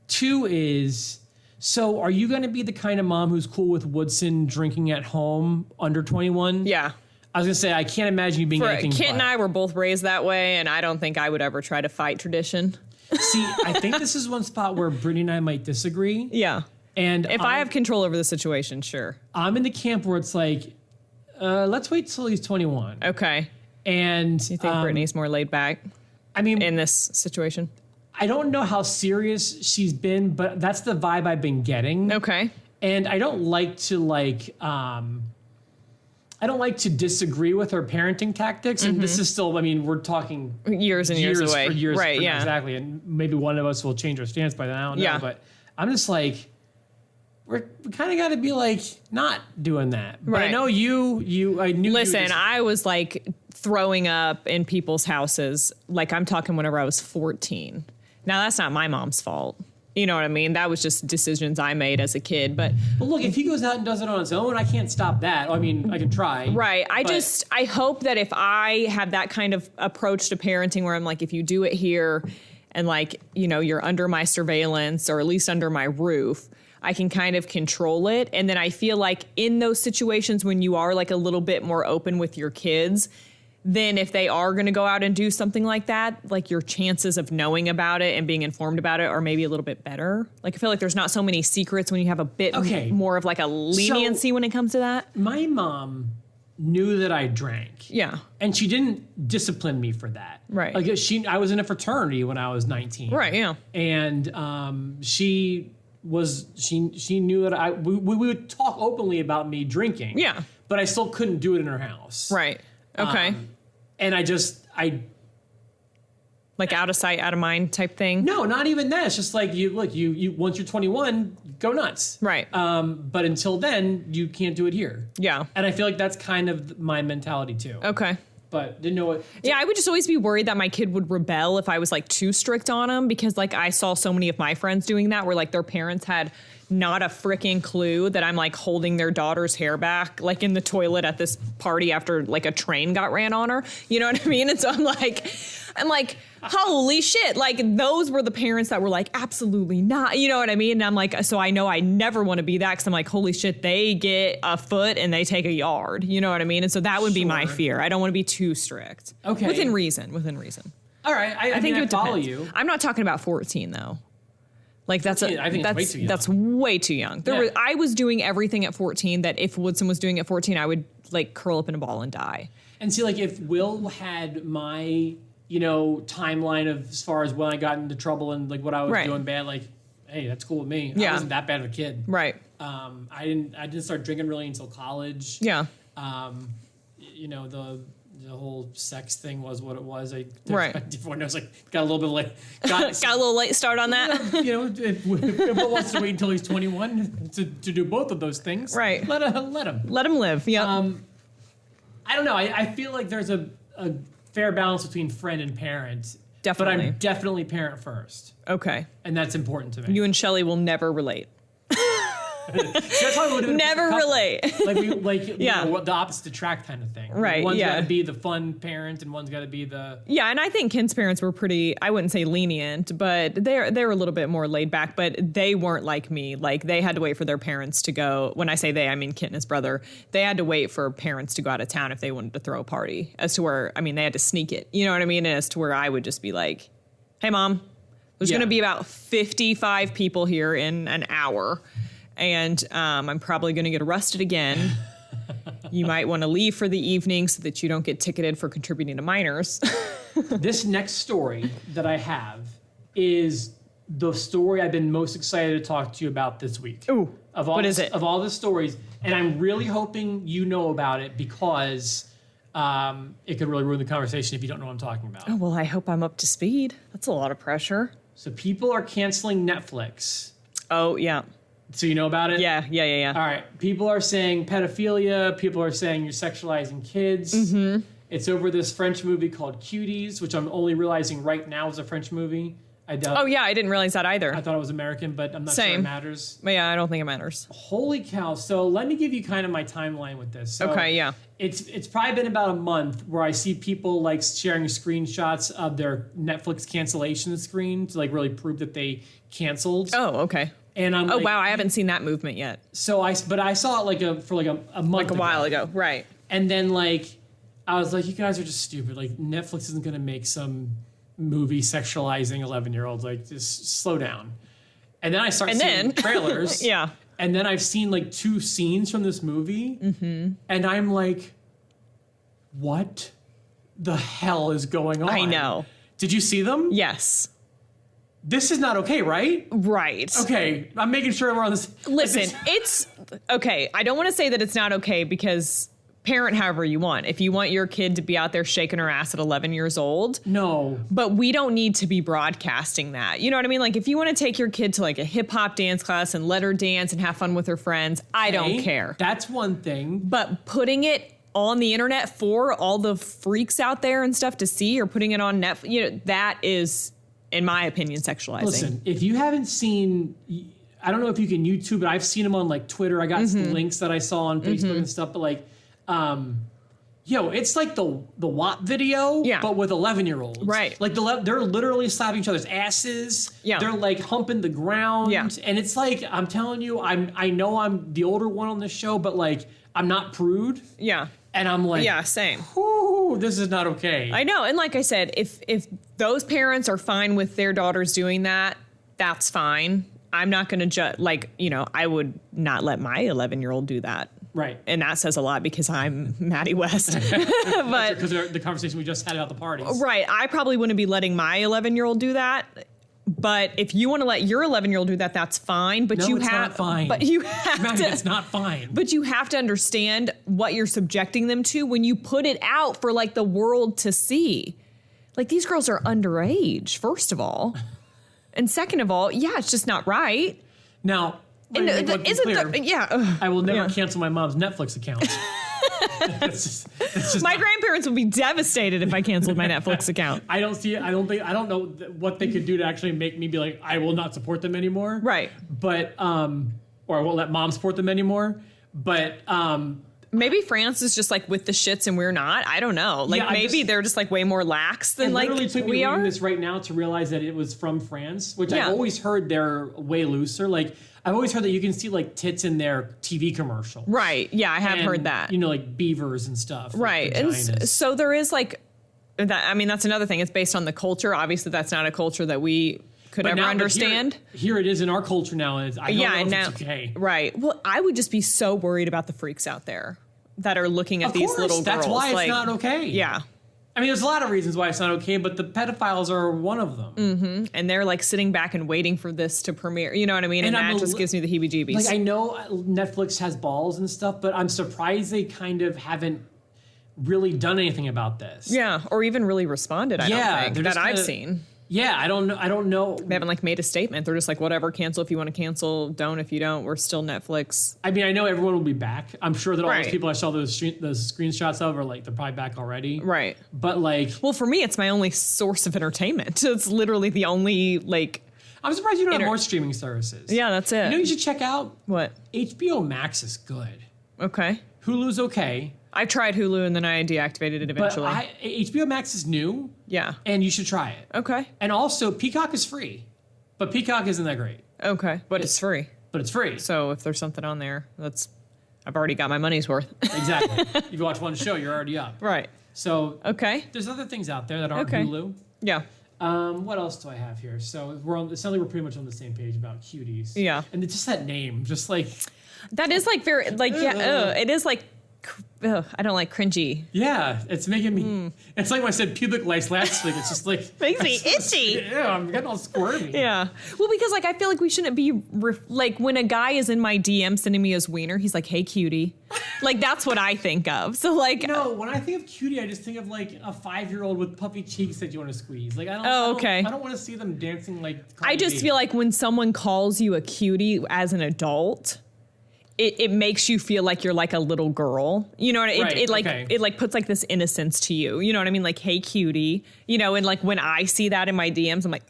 2 is... So are you going to be the kind of mom who's cool with Woodson drinking at home under 21? Yeah. I was going to say, I can't imagine you being anything Kit but. and I were both raised that way, and I don't think I would ever try to fight tradition. See, I think this is one spot where Brittany and I might disagree. Yeah. And if I have control over the situation, sure. I'm in the camp where it's like, let's wait till he's 21. Okay. And you think Brittany's more laid back? I mean, in this situation? I don't know how serious she's been, but that's the vibe I've been getting. Okay. And I don't like to disagree with her parenting tactics. And this is still, I mean, we're talking years and years away. Right, yeah. Exactly. And maybe one of us will change our stance by then. I don't know. Yeah. But I'm just like, we kind of got to be like, not doing that. But I know I knew. Listen, I was like throwing up in people's houses. Like I'm talking whenever I was 14. Now, that's not my mom's fault. You know what I mean? That was just decisions I made as a kid. But look, if he goes out and does it on his own, I can't stop that. I mean, I can try. Right. I hope that if I have that kind of approach to parenting where I'm like, if you do it here and like, you know, you're under my surveillance or at least under my roof, I can kind of control it. And then I feel like in those situations when you are like a little bit more open with your kids, then if they are going to go out and do something like that, like your chances of knowing about it and being informed about it are maybe a little bit better. Like I feel like there's not so many secrets when you have a bit more of like a leniency when it comes to that. My mom knew that I drank. Yeah. And she didn't discipline me for that. Right. Like I was in a fraternity when I was 19. Right, yeah. And she knew that we would talk openly about me drinking. Yeah. But I still couldn't do it in her house. Right. Okay. And I like out of sight, out of mind type thing. No, not even that. It's just like you once you're 21, go nuts. Right. But until then, you can't do it here. Yeah. And I feel like that's kind of my mentality too. Okay. But didn't know what. Yeah, I would just always be worried that my kid would rebel if I was like too strict on him, because like I saw so many of my friends doing that where like their parents had not a freaking clue that I'm like holding their daughter's hair back like in the toilet at this party after like a train got ran on her. You know what I mean? And so I'm like, holy shit. Like those were the parents that were like, absolutely not. You know what I mean? And I'm like, so I know I never want to be that because I'm like, holy shit, they get a foot and they take a yard. You know what I mean? And so that would be my fear. I don't want to be too strict. Okay. Within reason. All right. I think it would follow you. I'm not talking about 14 though. Like I think it's way too young. That's way too young. I was doing everything at 14 that if Woodson was doing at 14, I would like curl up in a ball and die. And see, like if Will had my, timeline of as far as when I got into trouble and like what I was doing bad, like, hey, that's cool with me. Yeah. I wasn't that bad of a kid. Right. I didn't start drinking really until college. Yeah. The whole sex thing was what it was. Everyone knows, like, got a little bit like got a little late start on that. If Will wants to wait until he's 21 to do both of those things, right? Let him live. Yeah. I don't know. I feel like there's a fair balance between friend and parent. Definitely. But I'm definitely parent first. Okay. And that's important to me. You and Shelly will never relate. That's how we would do it. Never relate. The opposite attract kind of thing. Right. One's got to be the fun parent, and one's got to be the. Yeah, and I think Kent's parents were pretty. I wouldn't say lenient, but they were a little bit more laid back. But they weren't like me. Like they had to wait for their parents to go. When I say they, I mean Kent and his brother. They had to wait for parents to go out of town if they wanted to throw a party. As to where, I mean, they had to sneak it. You know what I mean? And as to where I would just be like, "Hey, mom, there's going to be about 55 people here in an hour." And I'm probably going to get arrested again. You might want to leave for the evening so that you don't get ticketed for contributing to minors. This next story that I have is the story I've been most excited to talk to you about this week. Ooh, what is it? Of all the stories. And I'm really hoping you know about it because it could really ruin the conversation if you don't know what I'm talking about. Oh, well, I hope I'm up to speed. That's a lot of pressure. So people are canceling Netflix. Oh, yeah. So you know about it? Yeah. All right. People are saying pedophilia. People are saying you're sexualizing kids. Mm-hmm. It's over this French movie called Cuties, which I'm only realizing right now is a French movie. I didn't realize that either. I thought it was American, but I'm not sure it matters. But yeah, I don't think it matters. Holy cow. So let me give you kind of my timeline with this. So okay, yeah. It's probably been about a month where I see people like sharing screenshots of their Netflix cancellation screen to like really prove that they canceled. Oh, okay. And I'm like, wow, I haven't seen that movement yet. So I saw it for a month like a while ago, right? And then I was like, you guys are just stupid. Like Netflix isn't going to make some movie sexualizing 11-year-olds. Like just slow down. And then I start seeing trailers. Yeah. And then I've seen like 2 scenes from this movie, and I'm like, what the hell is going on? I know. Did you see them? Yes. This is not okay, right? Right. Okay, I'm making sure we're on this. Listen, it's okay. I don't want to say that it's not okay because parent however you want. If you want your kid to be out there shaking her ass at 11 years old. No. But we don't need to be broadcasting that. You know what I mean? Like if you want to take your kid to like a hip hop dance class and let her dance and have fun with her friends, I don't care. That's one thing. But putting it on the internet for all the freaks out there and stuff to see or putting it on Netflix, that is in my opinion, sexualizing. Listen, if you haven't seen, I don't know if you can YouTube, but I've seen them on like Twitter. I got some links that I saw on Facebook and stuff, but like, it's like the WAP video, but with 11-year-olds. Right. Like they're literally slapping each other's asses. Yeah. They're like humping the ground. Yeah. And it's like, I'm telling you, I know I'm the older one on this show, but like, I'm not prude. Yeah. And I'm like, yeah, same. Whoo, this is not okay. I know. And like I said, if those parents are fine with their daughters doing that, that's fine. I'm not going to judge, I would not let my 11-year-old do that. Right. And that says a lot because I'm Maddie West. But because the conversation we just had about the parties. Right. I probably wouldn't be letting my 11-year-old do that. But if you want to let your 11-year-old do that, that's fine. But it's not fine. But you have Maddie, to. it's not fine. But you have to understand what you're subjecting them to when you put it out for like the world to see. Like these girls are underage, first of all, and second of all, it's just not right. Now, I will never cancel my mom's Netflix account. it's just my grandparents would be devastated if I canceled my Netflix account. I don't see it. I don't know what they could do to actually make me be like, I will not support them anymore. Right. But, or I won't let mom support them anymore. But, maybe France is just like with the shits and we're not. I don't know. Like maybe they're just like way more lax than like we are. It literally took me reading this right now to realize that it was from France, which I've always heard they're way looser. Like I've always heard that you can see like tits in their TV commercials. Right. Yeah, I have heard that. You know, like beavers and stuff. Right. Like and so there is like that. I mean, that's another thing. It's based on the culture. Obviously, that's not a culture that we could ever understand. Here it is in our culture now. And I don't know if it's okay. Right. Well, I would just be so worried about the freaks out there that are looking at these little girls. That's why it's not okay. Yeah. I mean, there's a lot of reasons why it's not okay, but the pedophiles are one of them. Mm-hmm. And they're like sitting back and waiting for this to premiere. You know what I mean? And that just gives me the heebie-jeebies. Like, I know Netflix has balls and stuff, but I'm surprised they kind of haven't really done anything about this. Yeah, or even really responded, I don't think, that I've seen. Yeah, I don't know. They haven't like made a statement. They're just like, whatever, cancel if you want to cancel, don't if you don't. We're still Netflix. I mean, I know everyone will be back. I'm sure that all those people I saw those screenshots of are like, they're probably back already. Right. But like... Well, for me, it's my only source of entertainment. It's literally the only like... I'm surprised you don't have more streaming services. Yeah, that's it. You know you should check out? What? HBO Max is good. Okay. Hulu's okay. I tried Hulu and then I deactivated it eventually. But HBO Max is new. Yeah. And you should try it. Okay. And also, Peacock is free. But Peacock isn't that great. Okay. But it's free. But it's free. So if there's something on there, I've already got my money's worth. Exactly. If you watch one show, you're already up. Right. So okay. There's other things out there that aren't Hulu. Yeah. What else do I have here? So it sounds like we're pretty much on the same page about Cuties. Yeah. And it's just that name, just like... That is like very, like, it is like... I don't like cringy. Yeah, it's making me. It's like when I said pubic lice last week. It's just like makes me itchy. Yeah, I'm getting all squirmy. Yeah. Well, because like I feel like we shouldn't be like when a guy is in my DM sending me his wiener, he's like, "Hey, cutie," like that's what I think of. So like, no, when I think of cutie, I just think of like a 5-year-old with puffy cheeks that you want to squeeze. Like I don't. Okay. I don't want to see them dancing like. I just feel like when someone calls you a cutie as an adult. It makes you feel like you're like a little girl, you know. It like puts like this innocence to you, you know what I mean? Like, hey, cutie, you know. And like when I see that in my DMs, I'm like,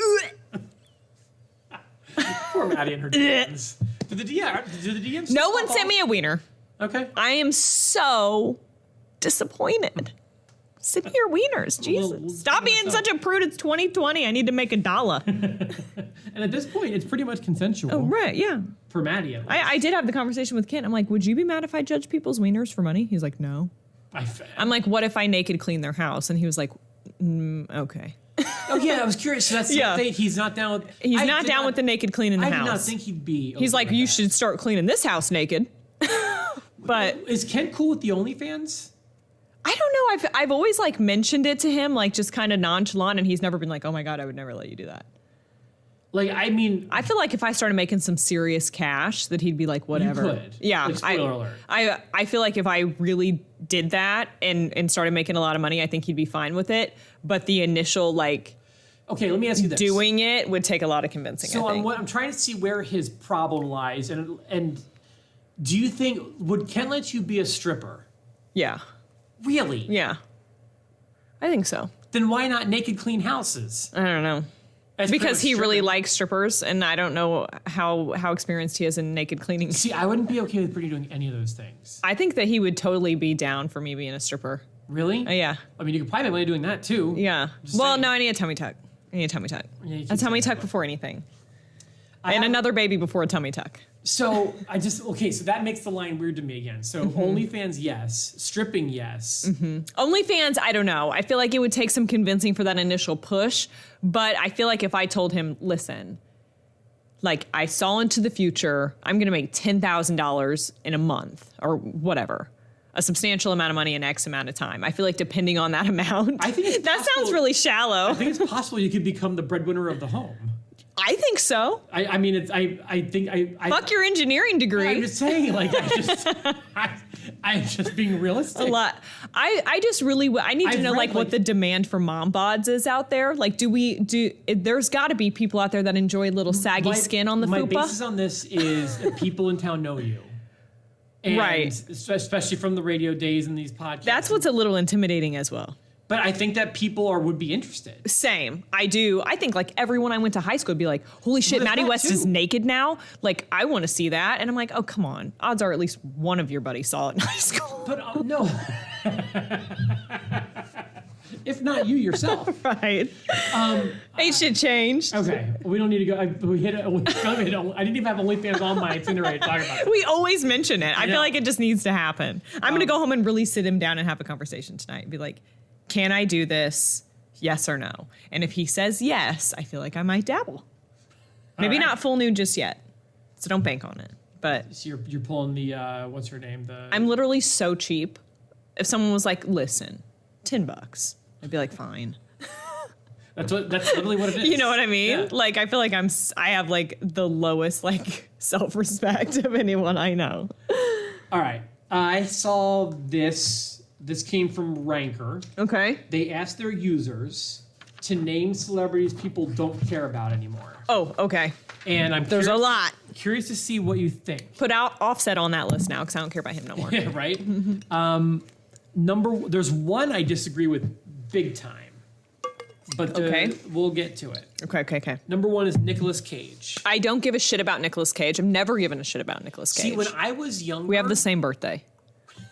poor Maddie and her DMs. Do the DMs? No one sent me a wiener. Okay. I am so disappointed. Send me your wieners, Jesus! We'll Stop being such a prude. It's 2020. I need to make $1. And at this point, it's pretty much consensual. Oh, right, yeah. For Maddie, at least. I did have the conversation with Kent. I'm like, would you be mad if I judge people's wieners for money? He's like, no. I'm like, what if I naked clean their house? And he was like, okay. Oh, yeah, I was curious. So that's the thing. He's not down with... He's not down with the naked clean in the house. I did not think he'd be... He's like, you should start cleaning this house naked. But... Is Kent cool with the OnlyFans? I don't know. I've always like mentioned it to him, like just kind of nonchalant, and he's never been like, oh my God, I would never let you do that. Like, I mean... I feel like if I started making some serious cash, that he'd be like, whatever. You could. Yeah. Like, spoiler alert. I feel like if I really did that and started making a lot of money, I think he'd be fine with it. But the initial, like... Okay, let me ask you this. Doing it would take a lot of convincing, so I think. I'm trying to see where his problem lies. And do you think... Would Ken let you be a stripper? Yeah. Really? Yeah. I think so. Then why not naked clean houses? I don't know. That's pretty because much he really stripping. likes strippers, and I don't know how experienced he is in naked cleaning. See, I wouldn't be okay with Brittany doing any of those things. I think that he would totally be down for me being a stripper. Really? Yeah. I mean, you could probably make money doing that too. Yeah. Just Well, saying. no, I need a tummy tuck. Yeah, you A keep tummy saying tuck that. before anything. I And have- another baby before a tummy tuck. So so that makes the line weird to me again. So OnlyFans, yes. Stripping, yes. OnlyFans, I don't know. I feel like it would take some convincing for that initial push. But I feel like if I told him, listen, like I saw into the future, I'm going to make $10,000 in a month or whatever. A substantial amount of money in X amount of time. I feel like depending on that amount, I think it's that possible- sounds really shallow. I think it's possible you could become the breadwinner of the home. I think so. I mean, it's I think I Fuck your engineering degree. I'm just saying, like, I'm just being realistic. A lot. I just really, I need to I've know read, like what like- the demand for mom bods is out there. Like, there's got to be people out there that enjoy little saggy skin on the my fupa. basis on this is that people in town know you. And Right. Especially from the radio days and these podcasts. That's what's a little intimidating as well. But I think that people would be interested. Same. I do. I think like everyone I went to high school would be like, holy shit, Well, there's Maddie that West is too. naked now. Like, I want to see that. And I'm like, oh, come on. Odds are at least one of your buddies saw it in high school. But no. If not you yourself. Right. Ain't shit changed. Okay, we don't need to go. We hit. I didn't even have OnlyFans on my itinerary to talk about that. We always mention it. I know. feel like it just needs to happen. I'm going to go home and really sit him down and have a conversation tonight and be like, can I do this? Yes or no? And if he says yes, I feel like I might dabble. Maybe right. not full nude just yet. So don't bank on it. But So you're pulling the what's her name? I'm literally so cheap. If someone was like, listen, $10, I'd be like, fine. That's literally what it is. You know what I mean? Yeah. Like, I feel like I have like the lowest like self-respect of anyone I know. All right, I saw this. This came from Ranker. Okay. They asked their users to name celebrities people don't care about anymore. Oh, okay. And There's a lot. curious to see what you think. Put out Offset on that list now because I don't care about him no more. Yeah, right? There's one I disagree with big time. But Okay. we'll get to it. Okay. Number one is Nicolas Cage. I don't give a shit about Nicolas Cage. I've never given a shit about Nicolas Cage. See, when I was younger... We have the same birthday.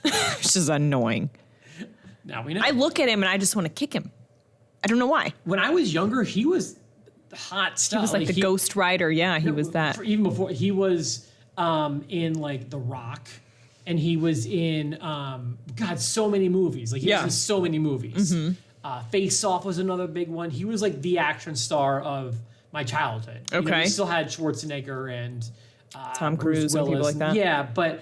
Which is annoying. Now we know. I look at him and I just want to kick him. I don't know why. When I was younger, he was hot stuff. He was like the Ghost Rider. Yeah, he was that. Even before, he was in like The Rock. And he was in, so many movies. Like, he was in so many movies. Face Off was another big one. He was like the action star of my childhood. You know, Okay. we still had Schwarzenegger and Tom Bruce Cruise and people Willis. like that. Yeah, but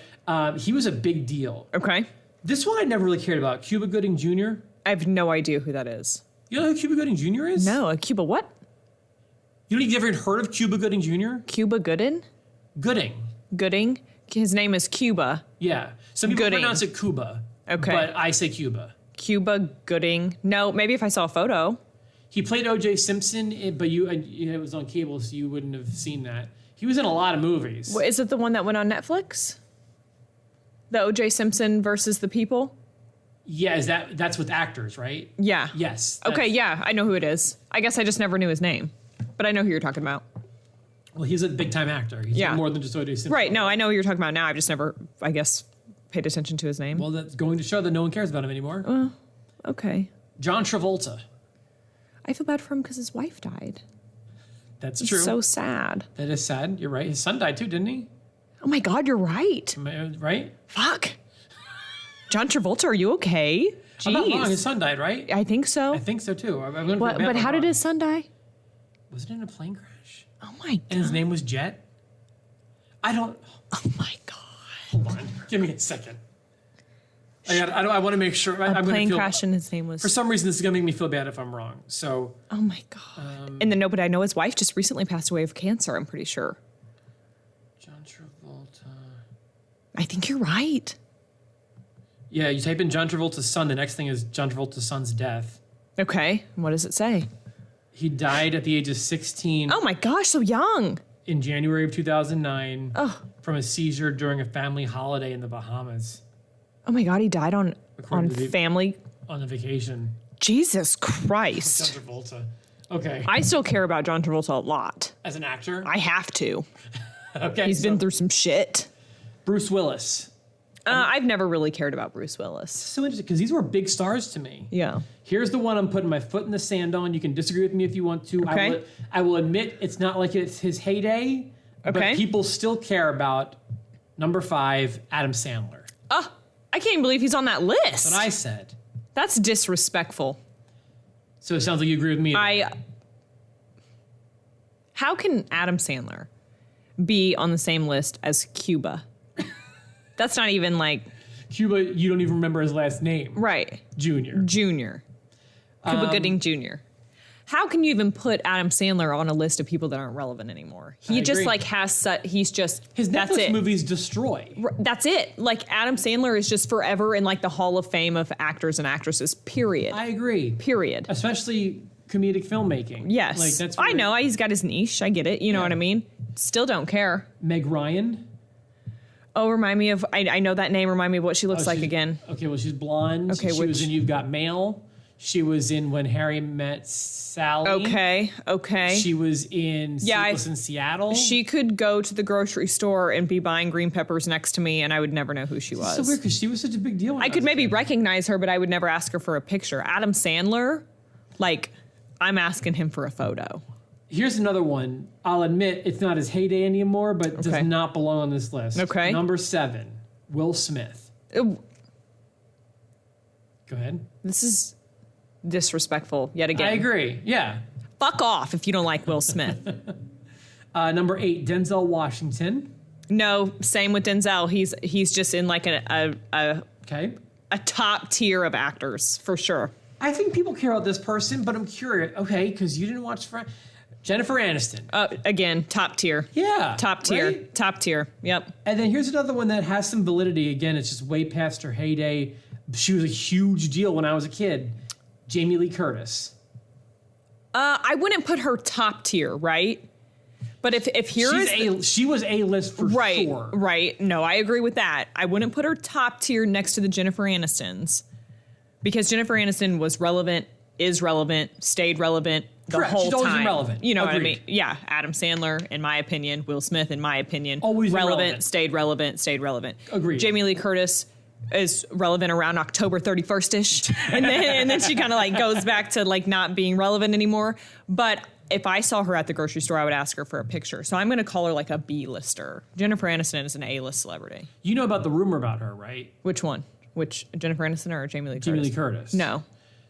he was a big deal. Okay. This one I never really cared about. Cuba Gooding Jr. I have no idea who that is. You know who Cuba Gooding Jr. is? No, a Cuba what? You've ever heard of Cuba Gooding Jr.? Cuba Gooden? Gooding. Gooding? His name is Cuba. Yeah. Some people Gooding. pronounce it Cuba. Okay. But I say Cuba. Cuba Gooding. No, maybe if I saw a photo. He played O.J. Simpson, but it was on cable, so you wouldn't have seen that. He was in a lot of movies. What, is it the one that went on Netflix? The O.J. Simpson versus the People? Yeah, that's with actors, right? Yeah. Yes. Okay, yeah, I know who it is. I guess I just never knew his name. But I know who you're talking about. Well, he's a big time actor. He's Yeah. more than just O.J. Simpson. Right, no, I know who you're talking about now. I've just never, I guess, paid attention to his name. Well, that's going to show that no one cares about him anymore. Okay. John Travolta. I feel bad for him because his wife died. That's It's true. so sad. That is sad. You're right. His son died too, didn't he? Oh my God, you're right. Right? Fuck. John Travolta, are you okay? Jeez. I'm not wrong. His son died, right? I think so. I think so too. I'm gonna What, forget but if how I'm did wrong. his son die? Was it in a plane crash? Oh my And his God. name was Jet? I don't... Oh my God. Hold on. Give me a second. I want to make sure. I'm A gonna plane feel, crash and his name was... For some reason, this is going to make me feel bad if I'm wrong. So, Oh my God. And then no, but I know his wife just recently passed away of cancer, I'm pretty sure. John Travolta. I think you're right. Yeah, you type in John Travolta's son. The next thing is John Travolta's son's death. Okay. And what does it say? He died at the age of 16 Oh my gosh, so young. in January of 2009 Oh. from a seizure during a family holiday in the Bahamas Oh my God, he died on According to the- family. on a vacation. Jesus John Christ. Travolta. Okay. I still care about John Travolta a lot. As an actor? I have to. Okay. He's been through some shit. Bruce Willis. I've never really cared about Bruce Willis. So interesting, because these were big stars to me. Yeah. Here's the one I'm putting my foot in the sand on. You can disagree with me if you want to. Okay. I will admit it's not like it's his heyday, but people still care about number 5, Adam Sandler. I can't even believe he's on that list. That's what I said. That's disrespectful. So it sounds like you agree with me. How can Adam Sandler be on the same list as Cuba? That's not even like... Cuba, you don't even remember his last name. Right. Junior. Cuba Gooding Jr. How can you even put Adam Sandler on a list of people that aren't relevant anymore? He just agree. like he's just... His that's Netflix it. movies destroy. That's it. Like Adam Sandler is just forever in like the Hall of Fame of actors and actresses, period. I agree. Period. Especially comedic filmmaking. Yes. Like that's I know. He's got his niche. I get it. You know what I mean? Still don't care. Meg Ryan. Oh, remind me of... I know that name. Remind me of what she looks like again. Okay, well, she's blonde. Okay, she was in You've Got Mail. She was in When Harry Met Sally. Okay. She was in Sleepless in Seattle. She could go to the grocery store and be buying green peppers next to me, and I would never know who she was. It's so weird because she was such a big deal. I could maybe recognize her, but I would never ask her for a picture. Adam Sandler, like, I'm asking him for a photo. Here's another one. I'll admit it's not his heyday anymore, but does not belong on this list. Okay. Number 7, Will Smith. Go ahead. This is disrespectful yet again. I agree. Yeah. Fuck off if you don't like Will Smith. Number 8, Denzel Washington. No, same with Denzel. He's just in like a top tier of actors for sure. I think people care about this person, but I'm curious. Okay, because you didn't watch Jennifer Aniston. Again, top tier. Yeah. Top tier. Right? Top tier. Yep. And then here's another one that has some validity. Again, it's just way past her heyday. She was a huge deal when I was a kid. Jamie Lee Curtis. I wouldn't put her top tier, right? But if she was A-list for sure. Right. No, I agree with that. I wouldn't put her top tier next to the Jennifer Anistons because Jennifer Aniston was relevant, is relevant, stayed relevant the Correct. whole She's time. always been relevant. You know Agreed. what I mean? Yeah. Adam Sandler, in my opinion. Will Smith, in my opinion. Always relevant. Stayed relevant, stayed relevant. Agreed. Jamie Lee Curtis is relevant around October 31st-ish. and then she kind of like goes back to like not being relevant anymore. But if I saw her at the grocery store, I would ask her for a picture. So I'm going to call her like a B-lister. Jennifer Aniston is an A-list celebrity. You know about the rumor about her, right? Which one? Which, Jennifer Aniston or Jamie Lee Curtis? Jamie Lee Curtis. No.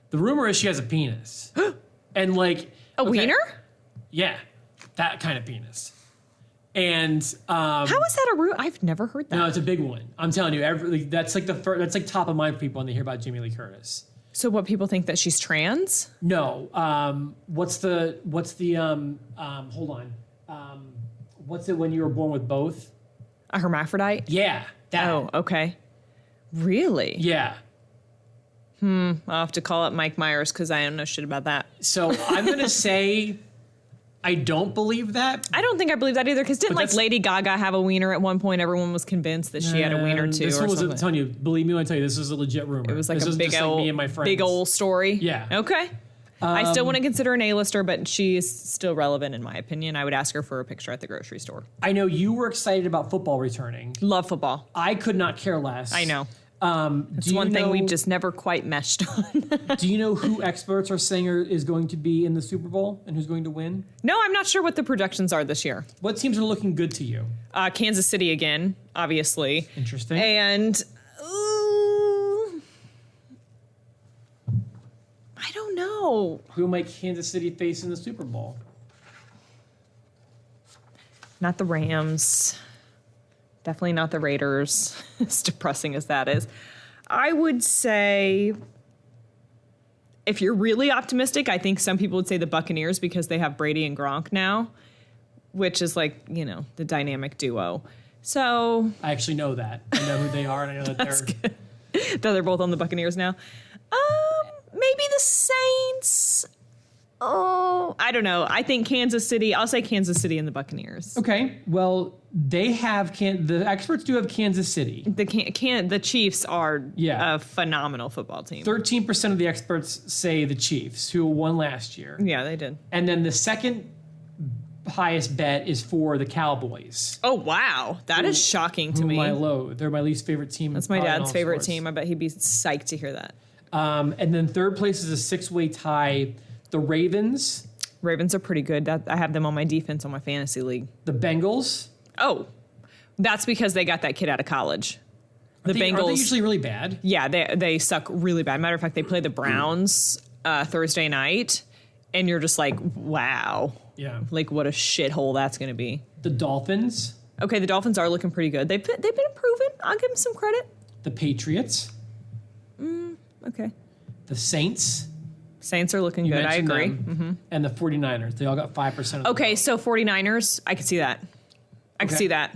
The rumor is she has a penis. And like... wiener? Yeah. That kind of penis. And... how is that a rumor? I've never heard that. No, it's a big one. I'm telling you, that's like that's like top of mind for people when they hear about Jamie Lee Curtis. So what, people think that she's trans? No. What's the hold on. What's it when you were born with both? A hermaphrodite? Yeah. That. Oh, okay. Really? Yeah. I'll have to call up Mike Myers because I don't know shit about that. So I'm going to say I don't believe that. I don't think I believe that either because didn't But like Lady Gaga have a wiener at one point? Everyone was convinced that she had a wiener too This or one was, something. I'm telling you, believe me when I tell you, this was a legit rumor. It was like this a big just old, like me and my friends. big old story. Yeah. Okay. I still want to consider an A-lister, but she is still relevant in my opinion. I would ask her for a picture at the grocery store. I know you were excited about football returning. Love football. I could not care less. I know. It's one thing we've just never quite meshed on. Do you know who experts are saying is going to be in the Super Bowl and who's going to win? No, I'm not sure what the projections are this year. What teams are looking good to you? Kansas City again, obviously. Interesting. And I don't know. Who might Kansas City face in the Super Bowl? Not the Rams. Definitely not the Raiders, as depressing as that is. I would say, if you're really optimistic, I think some people would say the Buccaneers because they have Brady and Gronk now, which is like, you know, the dynamic duo. So I actually know that. I know who they are, and I know that they're both on the Buccaneers now. Maybe the Saints. Oh, I don't know. I think Kansas City. I'll say Kansas City and the Buccaneers. Okay, well, they have the experts do have Kansas City. The Chiefs are Yeah. a phenomenal football team. 13% of the experts say the Chiefs, who won last year. Yeah, they did. And then the second highest bet is for the Cowboys. Oh, wow. That is shocking to me. I loathe. They're my least favorite team. That's my probably in dad's all favorite sports. team. I bet he'd be psyched to hear that. And then third place is a 6-way tie. The Ravens, Ravens are pretty good. I have them on my defense on my fantasy league. the Bengals. Oh, that's because they got that kid out of college. The Bengals. Are they usually really bad? Yeah, they suck really bad. Matter of fact, they play the Browns Thursday night, and you're just like, wow. Yeah. Like, what a shithole that's going to be. The Dolphins, Okay, the Dolphins are looking pretty good. They've been improving. I'll give them some credit. the Patriots, Okay. the Saints. Saints are looking You good. I mentioned agree. them, and the 49ers. They all got 5% of the Okay, vote. so 49ers, I could see that. I can Okay. see that.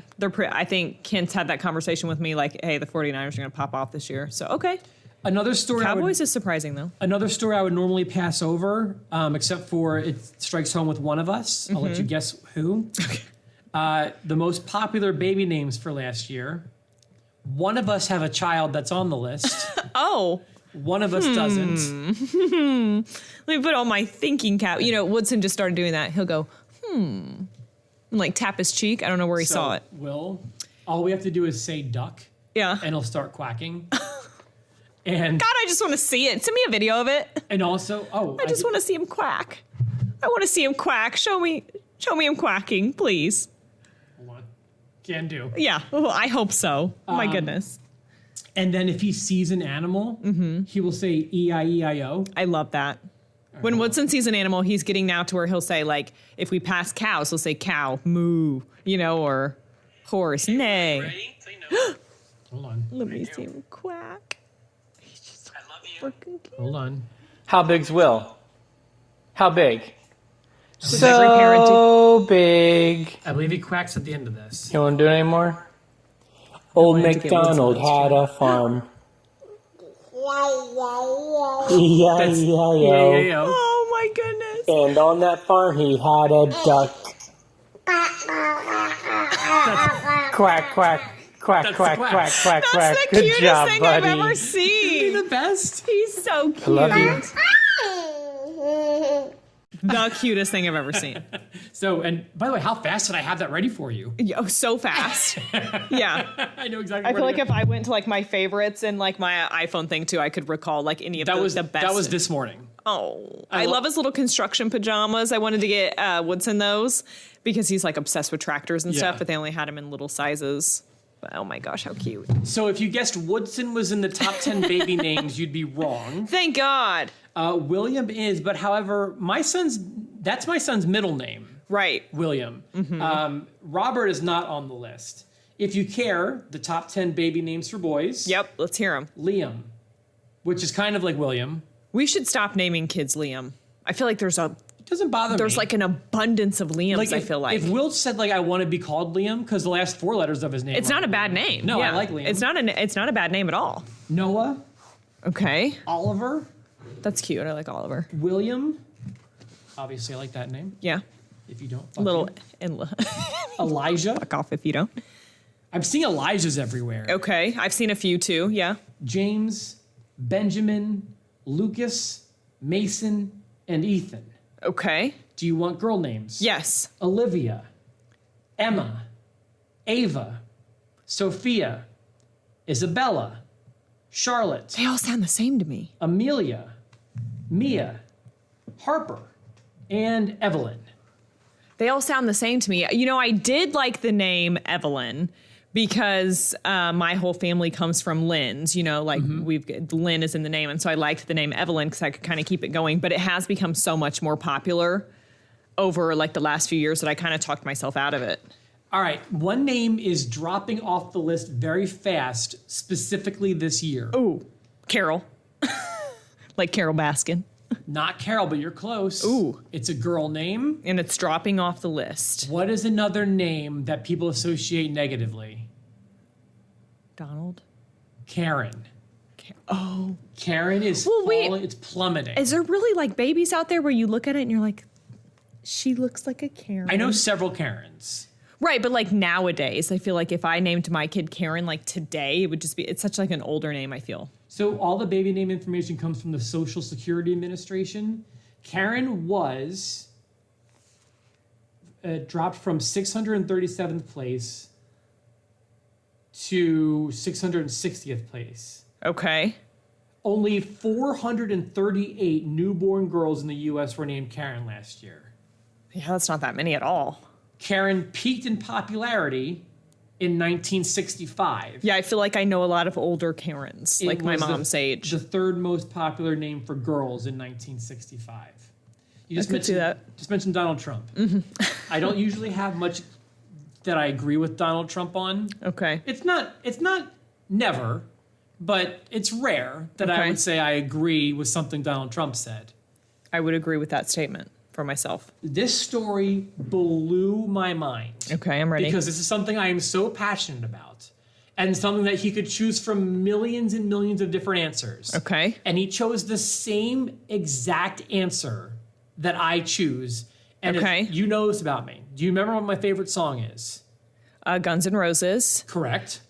I think Kent's had that conversation with me, like, hey, the 49ers are going to pop off this year. So, okay. Another story. Cowboys is surprising, though. Another story I would normally pass over, except for it strikes home with one of us. I'll let you guess who. The most popular baby names for last year. One of us have a child that's on the list. Oh, One of us doesn't. let me put on my thinking cap. You know, Woodson just started doing that. He'll go, and like tap his cheek. I don't know where he saw it. All we have to do is say duck, Yeah. and he'll start quacking. And God, I just want to see it. Send me a video of it. and also, I just want to see him quack. I want to see him quack. Show me him quacking, please. Hold on. Can do. Yeah, oh, I hope so. My goodness. And then if he sees an animal, he will say E-I-E-I-O. I love that. When Woodson sees an animal, he's getting now to where he'll say, like, if we pass cows, he'll say cow, moo, or horse, neigh. Ready? Say no. Hold on. Let me see him quack. I love you. Freaking cute. Hold on. How big's Will? How big? With every parent So big. I believe he quacks at the end of this. You want to do it anymore? Old wanted to get MacDonald Woodson had a farm. That's E-I-E-I-O. E-I-E-I-O. Oh my goodness. And on that farm he had a duck. Quack, quack, quack, That's quack, the quack. quack, quack, That's quack. the Good cutest job, thing buddy. I've ever seen. The best. He's so cute. I love you. The cutest thing I've ever seen. So, and by the way, how fast did I have that ready for you? Oh, so fast. Yeah. I know exactly. I feel like if I went to like my favorites and like my iPhone thing too, I could recall like any of that was the best. that was this morning. Oh, I lo- love his little construction pajamas. I wanted to get Woodson those because he's like obsessed with tractors and Yeah. stuff, but they only had him in little sizes. But oh my gosh, how cute. So if you guessed Woodson was in the top 10 baby names, you'd be wrong. Thank God. William is, but however, that's my son's middle name, Right. William. Robert is not on the list. If you care, the top 10 baby names for boys. Yep. Let's hear him. Liam, which is kind of like William. We should stop naming kids Liam. I feel like there's It doesn't bother me. like an abundance of Liams. I feel like if Will said like I want to be called Liam because the last 4 letters of his name. it's are not a bad name. No, I Yeah. like Liam. It's not a bad name at all. Noah, Okay. Oliver, That's cute. I like Oliver. William. Obviously, I like that name. Yeah. If you don't, fuck Little you. and Elijah. fuck off if you don't. I'm seeing Elijahs everywhere. Okay. I've seen a few too. Yeah. James, Benjamin, Lucas, Mason, and Ethan. Okay. Do you want girl names? Yes. Olivia, Emma, Ava, Sophia, Isabella, Charlotte, They all sound the same to me. Amelia, Mia, Harper, and Evelyn. They all sound the same to me. You know, I did like the name Evelyn because my whole family comes from Lynn's. You know, like Lynn is in the name, and so I liked the name Evelyn because I could kind of keep it going. But it has become so much more popular over like the last few years that I kind of talked myself out of it. All right, one name is dropping off the list very fast, specifically this year. Ooh, Carol, like Carol Baskin, Not Carol, but you're close. Ooh. It's a girl name. and it's dropping off the list. What is another name that people associate negatively? Donald, Karen. Oh. Karen is Well, wait. falling. It's plummeting. Is there really like babies out there where you look at it and you're like, she looks like a Karen? I know several Karens. Right, but like nowadays, I feel like if I named my kid Karen like today, it would just be, it's such like an older name, I feel. So all the baby name information comes from the Social Security Administration. Karen was dropped from 637th place to 660th place. Okay. Only 438 newborn girls in the U.S. were named Karen last year. Yeah, that's not that many at all. Karen peaked in popularity in 1965. Yeah, I feel like I know a lot of older Karens, like my was mom's age. The third most popular name for girls in 1965. You just could see that. Just mentioned Donald Trump. I don't usually have much that I agree with Donald Trump on. Okay. It's not never, but it's rare that I Okay. would say I agree with something Donald Trump said. I would agree with that statement for myself. This story blew my mind. Okay, I'm ready. Because this is something I am so passionate about. And something that he could choose from millions and millions of different answers. Okay. And he chose the same exact answer that I choose. And Okay. you know this about me. Do you remember what my favorite song is? Guns N' Roses. Correct.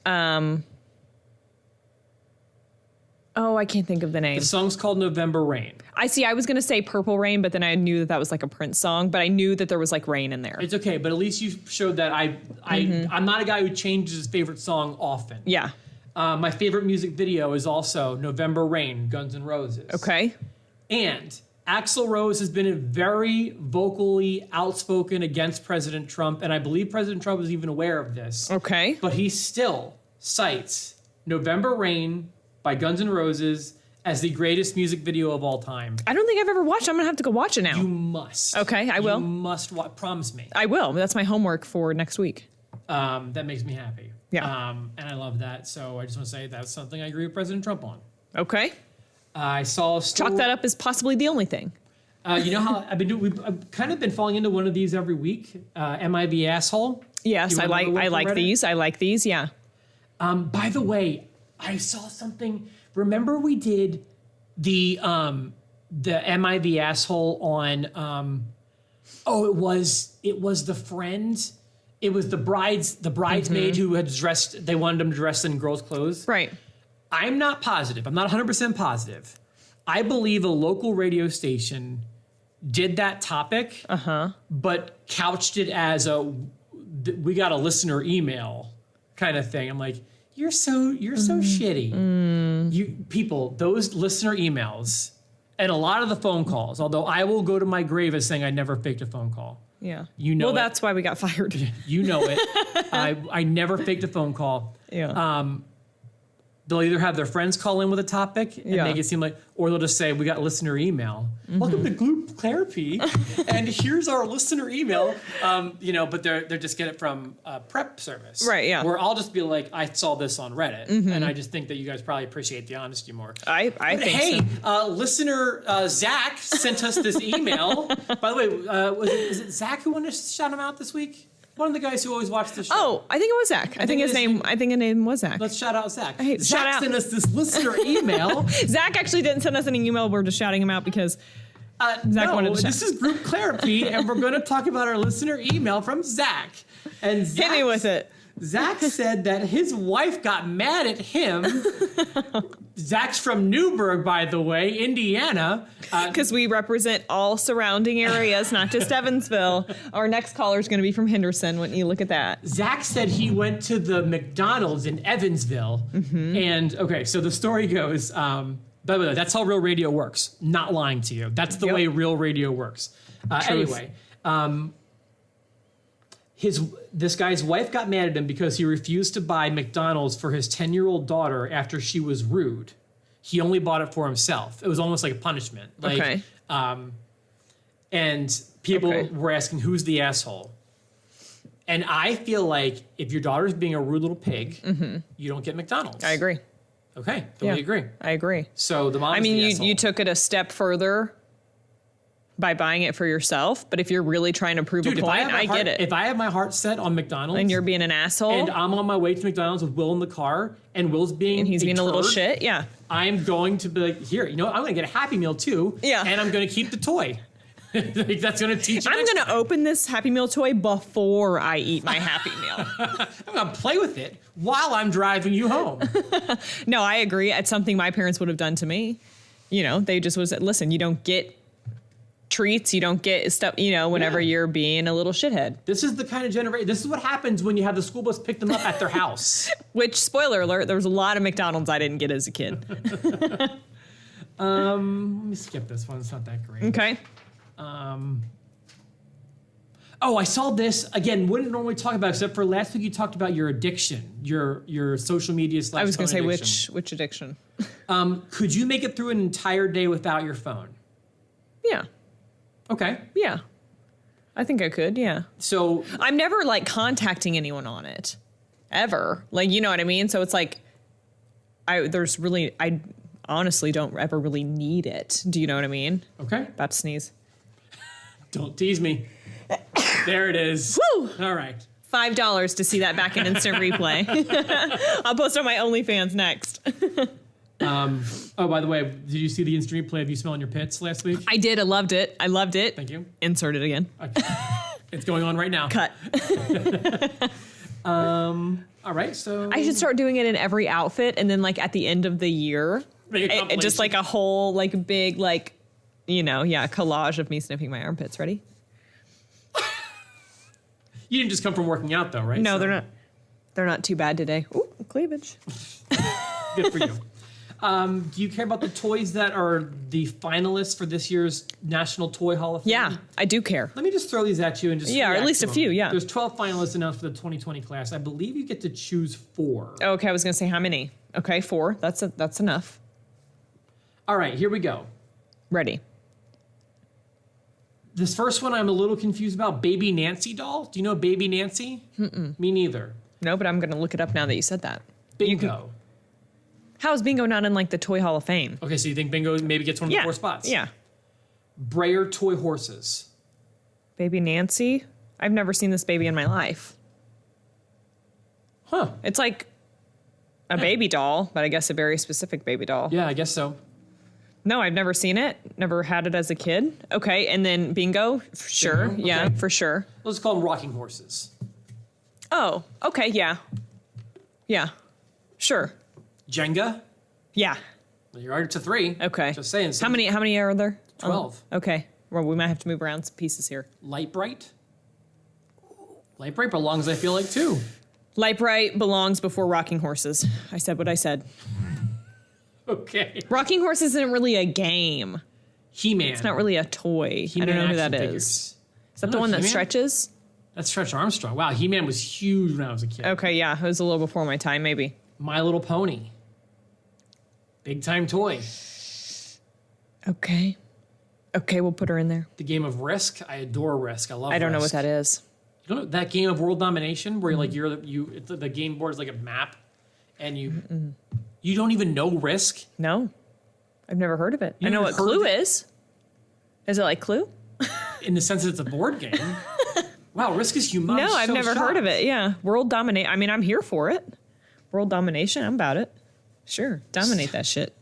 Oh, I can't think of the name. The song's called November Rain. I was going to say Purple Rain, but then I knew that was like a Prince song, but I knew that there was like rain in there. It's okay, but at least you showed that I'm not a guy who changes his favorite song often. Yeah. My favorite music video is also November Rain, Guns N' Roses. Okay. And Axl Rose has been very vocally outspoken against President Trump, and I believe President Trump is even aware of this. Okay. But he still cites November Rain by Guns N' Roses as the greatest music video of all time. I don't think I've ever watched it. I'm going to have to go watch it now. You must. Okay, I will. You must promise me. I will. That's my homework for next week. That makes me happy. Yeah. And I love that. So I just want to say that's something I agree with President Trump on. Okay. I saw a story. Chalk that up as possibly the only thing. You know how I've kind of been falling into one of these every week. Am I the asshole? Yes, You I remember one like from Reddit? these. I like these. Yeah. By the way, I saw something. Remember we did the Am I the asshole on it was the friend. It was the bridesmaid who had dressed, they wanted him to dress in girls' clothes. Right. I'm not positive. I'm not 100% positive. I believe a local radio station did that topic, but couched it as we got a listener email kind of thing. I'm like, you're so shitty. You people, those listener emails and a lot of the phone calls, although I will go to my grave as saying I never faked a phone call. Yeah. You know Well, it. that's why we got fired. You know it. I never faked a phone call. Yeah. They'll either have their friends call in with a topic and Yeah. make it seem like, or they'll just say, we got listener email. Welcome to Group Therapy. And here's our listener email. But they're just get it from a prep service. Right, yeah. Where I'll just be like, I saw this on Reddit. And I just think that you guys probably appreciate the honesty more. I But think hey, so. Listener Zach sent us this email. By the way, is it Zach who wanted to shout him out this week? One of the guys who always watched the show. Oh, I think it was Zach. I think his name was Zach. Let's shout out Zach. Hey, Zach shout out. sent us this listener email. Zach actually didn't send us any email. We're just shouting him out because Zach wanted to this is Group Therapy, and we're going to talk about our listener email from Zach. And hit me with it. Zach said that his wife got mad at him. Zach's from Newburgh, by the way, Indiana. Because we represent all surrounding areas, not just Evansville. Our next caller is going to be from Henderson. Wouldn't you look at that? Zach said he went to the McDonald's in Evansville. And, okay, so the story goes, by the way, that's how real radio works. Not lying to you. That's the Yep. way real radio works. Anyway, this guy's wife got mad at him because he refused to buy McDonald's for his 10-year-old daughter after she was rude. He only bought it for himself. It was almost like a punishment. Okay. And people Okay. were asking, who's the asshole? And I feel like if your daughter's being a rude little pig, you don't get McDonald's. I agree. Okay, totally agree. I agree. So the mom. I mean, you took it a step further by buying it for yourself. But if you're really trying to prove a point, I get it. If I have my heart set on McDonald's And you're being an asshole. and I'm on my way to McDonald's with Will in the car and Will's being and he's being a little turd, shit. Yeah. I'm going to be like, here, I'm going to get a Happy Meal too. Yeah. And I'm going to keep the toy. Like, that's going to teach you. I'm going to open this Happy Meal toy before I eat my Happy Meal. I'm going to play with it while I'm driving you home. No, I agree. It's something my parents would have done to me. They just was, listen, you don't get treats, you don't get stuff, whenever you're being a little shithead. This is the kind of generation. This is what happens when you have the school bus pick them up at their house. Which, spoiler alert, there was a lot of McDonald's I didn't get as a kid. Let me skip this one. It's not that great. Okay. Oh, I saw this again. Wouldn't normally talk about, except for last week you talked about your addiction, your social media. I was going to say addiction. which addiction. Could you make it through an entire day without your phone? Yeah. Okay. Yeah. I think I could. Yeah. So I'm never like contacting anyone on it ever. Like, you know what I mean? So it's like, I honestly don't ever really need it. Do you know what I mean? okay. About to sneeze. Don't tease me. There it is. Woo! All right. $5 to see that back in instant replay. I'll post on my OnlyFans next. Oh, by the way, did you see the instant replay of you smelling your pits last week? I did. I loved it. Thank you. Insert it again. Okay. It's going on right now. Cut. All right. So I should start doing it in every outfit, and then like at the end of the year, Make a compilation. just like a whole like big collage of me sniffing my armpits. Ready? You didn't just come from working out, though, right? No, So, they're not. They're not too bad today. Ooh, cleavage. Good for you. Do you care about the toys that are the finalists for this year's National Toy Hall of Fame? Yeah, I do care. Let me just throw these at you and just Yeah, or at react least to a them. few, yeah. There's 12 finalists announced for the 2020 class. I believe you get to choose 4. Okay, I was gonna say how many. Okay, 4. That's enough. All right, here we go. Ready. This first one I'm a little confused about. Baby Nancy doll. Do you know Baby Nancy? Me neither. No, but I'm gonna look it up now that you said that. Bingo. How is Bingo not in like the Toy Hall of Fame? Okay, so you think Bingo maybe gets one of the 4 spots? Yeah. Brayer toy horses. Baby Nancy. I've never seen this baby in my life. Huh. It's like a baby doll, but I guess a very specific baby doll. Yeah, I guess so. No, I've never seen it. Never had it as a kid. Okay, and then Bingo. Sure. Bingo, Yeah, okay. for sure. Let's call them rocking horses. Oh, okay, yeah. Yeah. Sure. Jenga. Yeah. You're already to 3. Okay. Just saying. How many are there? 12. Okay. Well, we might have to move around some pieces here. Light Bright. Light Bright belongs, I feel like, too. Light Bright belongs before Rocking Horses. I said what I said. Okay. Rocking Horses isn't really a game. He-Man. It's not really a toy. I don't know who that is. Is that the one that He-Man? stretches? That's Stretch Armstrong. Wow, He-Man was huge when I was a kid. Okay, yeah. It was a little before my time, maybe. My Little Pony. Big time toy. Okay. Okay, we'll put her in there. The game of Risk. I adore Risk. I love I don't know what Risk. that is. You know that game of world domination where the game board is like a map and you don't even know Risk? No. I've never heard of it. You I know never what heard Clue of it? is. Is it like Clue? In the sense that it's a board game. Wow, Risk is humongous. No, I've never heard of it. Yeah. World dominate. I mean, I'm here for it. World domination. I'm about it. Sure. Dominate that shit.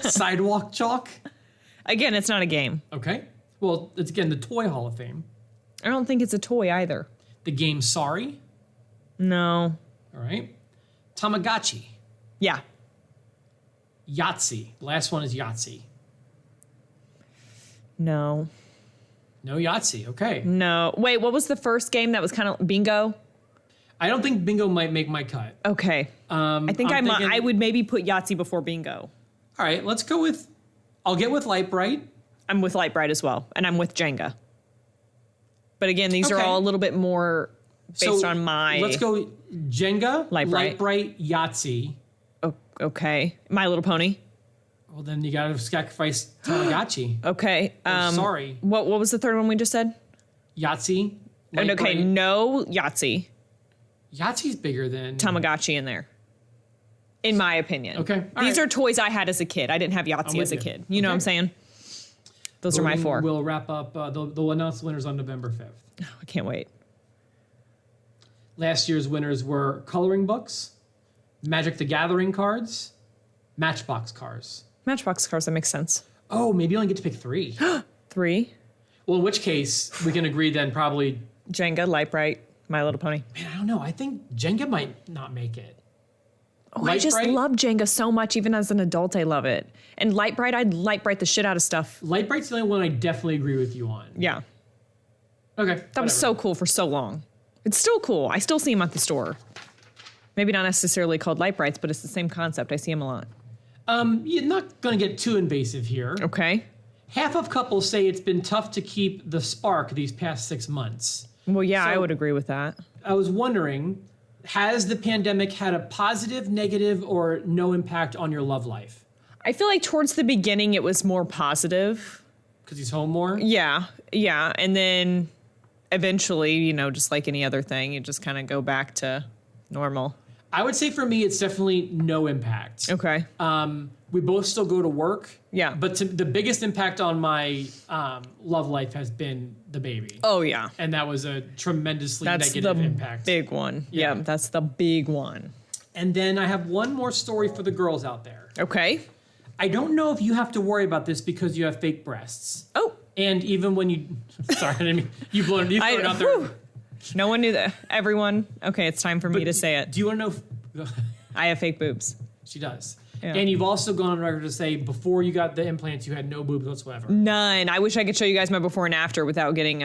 Sidewalk Chalk. Again, it's not a game. Okay. Well, it's again the Toy Hall of Fame. I don't think it's a toy either. The game Sorry. No. All right. Tamagotchi. Yeah. Yahtzee. The last one is Yahtzee. No. No Yahtzee. Okay. No. Wait, what was the first game that was kind of Bingo? I don't think Bingo might make my cut. Okay. I think I'm thinking- I would maybe put Yahtzee before Bingo. All right, let's go with. I'll get with Light Bright. I'm with Light Bright as well, and I'm with Jenga. But again, these are Okay. all a little bit more based So, on my. Let's go Jenga, Light Bright, Yahtzee. Oh, okay. My Little Pony. Well, then you got to sacrifice Tamagotchi. Okay. Sorry. What was the third one we just said? Yahtzee. Light And okay, Bright. no Yahtzee. Yahtzee's bigger than Tamagotchi in there. In my opinion. Okay, all These right. are toys I had as a kid. I didn't have Yahtzee with as a you. kid. You know what I'm Okay. saying? Those are my Voting 4. We'll wrap up. They'll announce the winners on November 5th. I can't wait. Last year's winners were coloring books, Magic the Gathering cards, Matchbox cars. Matchbox cars, that makes sense. Oh, maybe you only get to pick 3. 3. Well, in which case, we can agree then probably... Jenga, Light Bright, My Little Pony. Man, I don't know. I think Jenga might not make it. Oh, I just love Jenga so much. Even as an adult, I love it. And Light Bright, I'd Light Bright the shit out of stuff. Light Bright's the only one I definitely agree with you on. Yeah. Okay. That was so cool for so long. It's still cool. I still see them at the store. Maybe not necessarily called Light Brights, but it's the same concept. I see them a lot. You're not going to get too invasive here. Okay. Half of couples say it's been tough to keep the spark these past 6 months. Well, yeah, So- I would agree with that. I was wondering, has the pandemic had a positive, negative, or no impact on your love life? I feel like towards the beginning, it was more positive. Because he's home more? Yeah. And then eventually, just like any other thing, you just kind of go back to normal. I would say for me, it's definitely no impact. Okay. We both still go to work. Yeah. But the biggest impact on my love life has been the baby. Oh, yeah. And that was a tremendously That's negative the impact. big one. Yeah. Yeah, that's the big one. And then I have one more story for the girls out there. Okay. I don't know if you have to worry about this because you have fake breasts. Oh. And even when you... Sorry, I didn't mean... You've blown it out there. Whew. No one knew that. Everyone. Okay, it's time for me to say it. Do you want to know... I have fake boobs. She does. Yeah. And you've also gone on record to say before you got the implants, you had no boobs whatsoever. None. I wish I could show you guys my before and after without getting,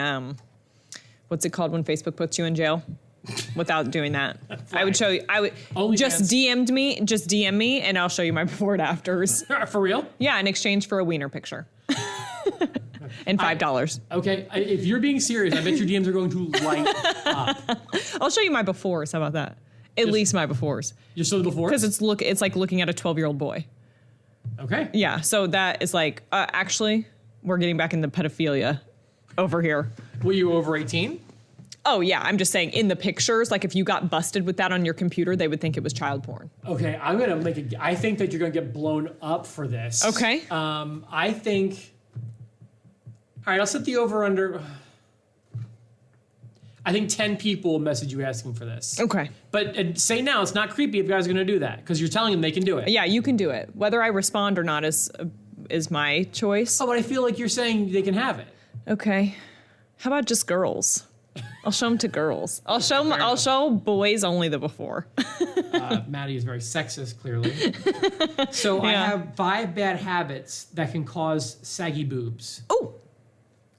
what's it called when Facebook puts you in jail? Without doing that. I would show you, Only just fans. DM me and I'll show you my before and afters. For real? Yeah, in exchange for a wiener picture. And $5. Okay, if you're being serious, I bet your DMs are going to light up. I'll show you my befores. How about that? At least my befores. You're still before? Because it's like looking at a 12-year-old boy. Okay. Yeah, so that is like, actually, we're getting back into pedophilia over here. Were you over 18? Oh, yeah, I'm just saying in the pictures, like if you got busted with that on your computer, they would think it was child porn. Okay, I'm going to I think that you're going to get blown up for this. Okay. I think... All right, I'll set the over-under... I think 10 people will message you asking for this. Okay. But say now, it's not creepy if guys are going to do that because you're telling them they can do it. Yeah, you can do it. Whether I respond or not is my choice. Oh, but I feel like you're saying they can have it. Okay. How about just girls? I'll show them to girls. I'll show boys only the before. Maddie is very sexist, clearly. So I Yeah. have 5 bad habits that can cause saggy boobs. Oh,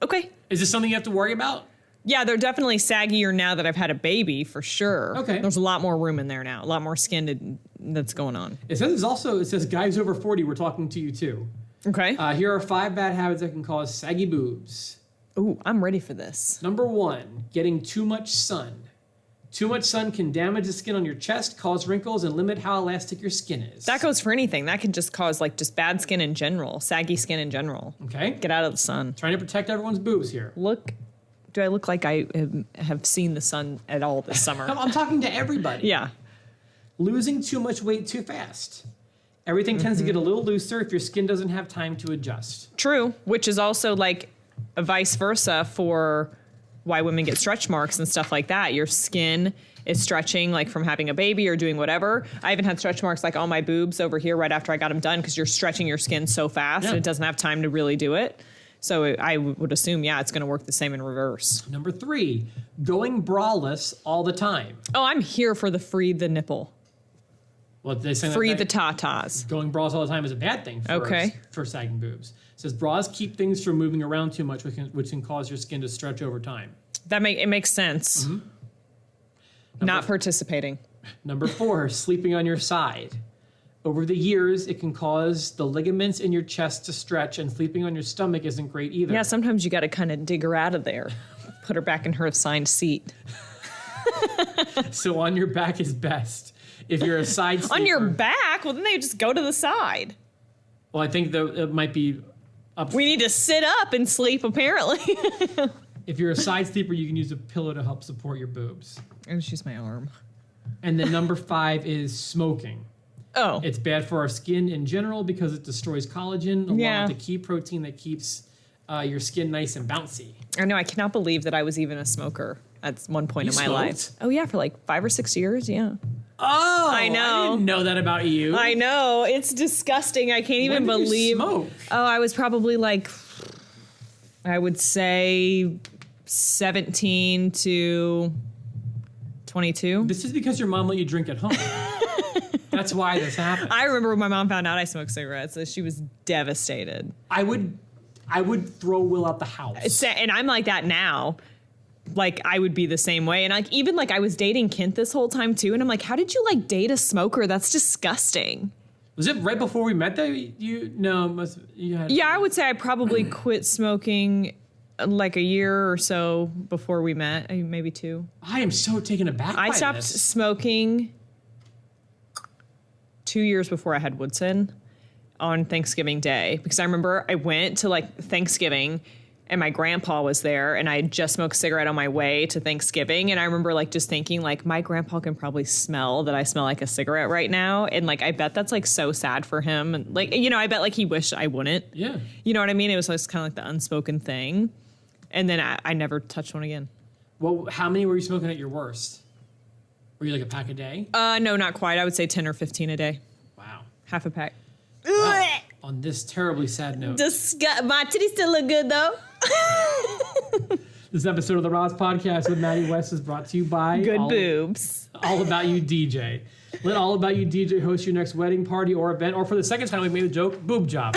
okay. Is this something you have to worry about? Yeah, they're definitely saggier now that I've had a baby, for sure. Okay. There's a lot more room in there now, a lot more skin that's going on. It says guys over 40, we're talking to you too. Okay. Here are 5 bad habits that can cause saggy boobs. Ooh, I'm ready for this. Number 1, getting too much sun. Too much sun can damage the skin on your chest, cause wrinkles, and limit how elastic your skin is. That goes for anything. That can just cause like just bad skin in general, saggy skin in general. Okay? Get out of the sun. Trying to protect everyone's boobs here. Do I look like I have seen the sun at all this summer? I'm talking to everybody. Yeah. Losing too much weight too fast. Everything tends to get a little looser if your skin doesn't have time to adjust. True, which is also like a vice versa for why women get stretch marks and stuff like that. Your skin is stretching like from having a baby or doing whatever. I even had stretch marks like on my boobs over here right after I got them done because you're stretching your skin so fast and it doesn't have time to really do it. So I would assume, yeah, it's going to work the same in reverse. Number 3, going braless all the time. Oh, I'm here for the free the nipple. Well, they say Free that the tatas. going bras all the time is a bad thing for sagging boobs. It says bras keep things from moving around too much, which can cause your skin to stretch over time. It makes sense. Not participating. Number 4, sleeping on your side. Over the years, it can cause the ligaments in your chest to stretch, and sleeping on your stomach isn't great either. Yeah, sometimes you got to kind of dig her out of there, put her back in her assigned seat. So on your back is best. If you're a side sleeper. On your back? Well, then they just go to the side. Well, I think it might be up. We need to sit up and sleep, apparently. If you're a side sleeper, you can use a pillow to help support your boobs. Oh, she's my arm. And then number 5 is smoking. Oh. It's bad for our skin in general because it destroys collagen along Yeah. with the key protein that keeps your skin nice and bouncy. I know. I cannot believe that I was even a smoker at one point You in my smoked? life. Oh yeah, for like 5 or 6 years. Yeah. Oh, I know. I didn't know that about you. I know. It's disgusting. I can't even When did believe. you smoke? Oh, I was probably like, I would say 17 to 22. This is because your mom let you drink at home. That's why this happened. I remember when my mom found out I smoked cigarettes, so she was devastated. I would throw Will out the house. And I'm like that now. Like I would be the same way. And like even like I was dating Kent this whole time too. And I'm like, how did you like date a smoker? That's disgusting. Was it right before we met that you had? Yeah, I would say I probably quit smoking like a year or so before we met, maybe 2. I am so taken aback. I by stopped this. smoking 2 years before I had Woodson on Thanksgiving Day because I remember I went to like Thanksgiving and my grandpa was there and I had just smoked a cigarette on my way to Thanksgiving. And I remember like just thinking like my grandpa can probably smell that I smell like a cigarette right now. And like, I bet that's like so sad for him. And like, you know, I bet like he wished I wouldn't. Yeah. You know what I mean? It was just kind of like the unspoken thing. And then I never touched one again. Well, how many were you smoking at your worst? Were you like a pack a day? No, not quite. I would say 10 or 15 a day. Wow. Half a pack. Wow. On this terribly sad note. My titties still look good though. This episode of the Roz Podcast with Maddie West is brought to you by Good boobs. All About You DJ. Let All About You DJ host your next wedding party or event, or for the second time we made the joke, boob job.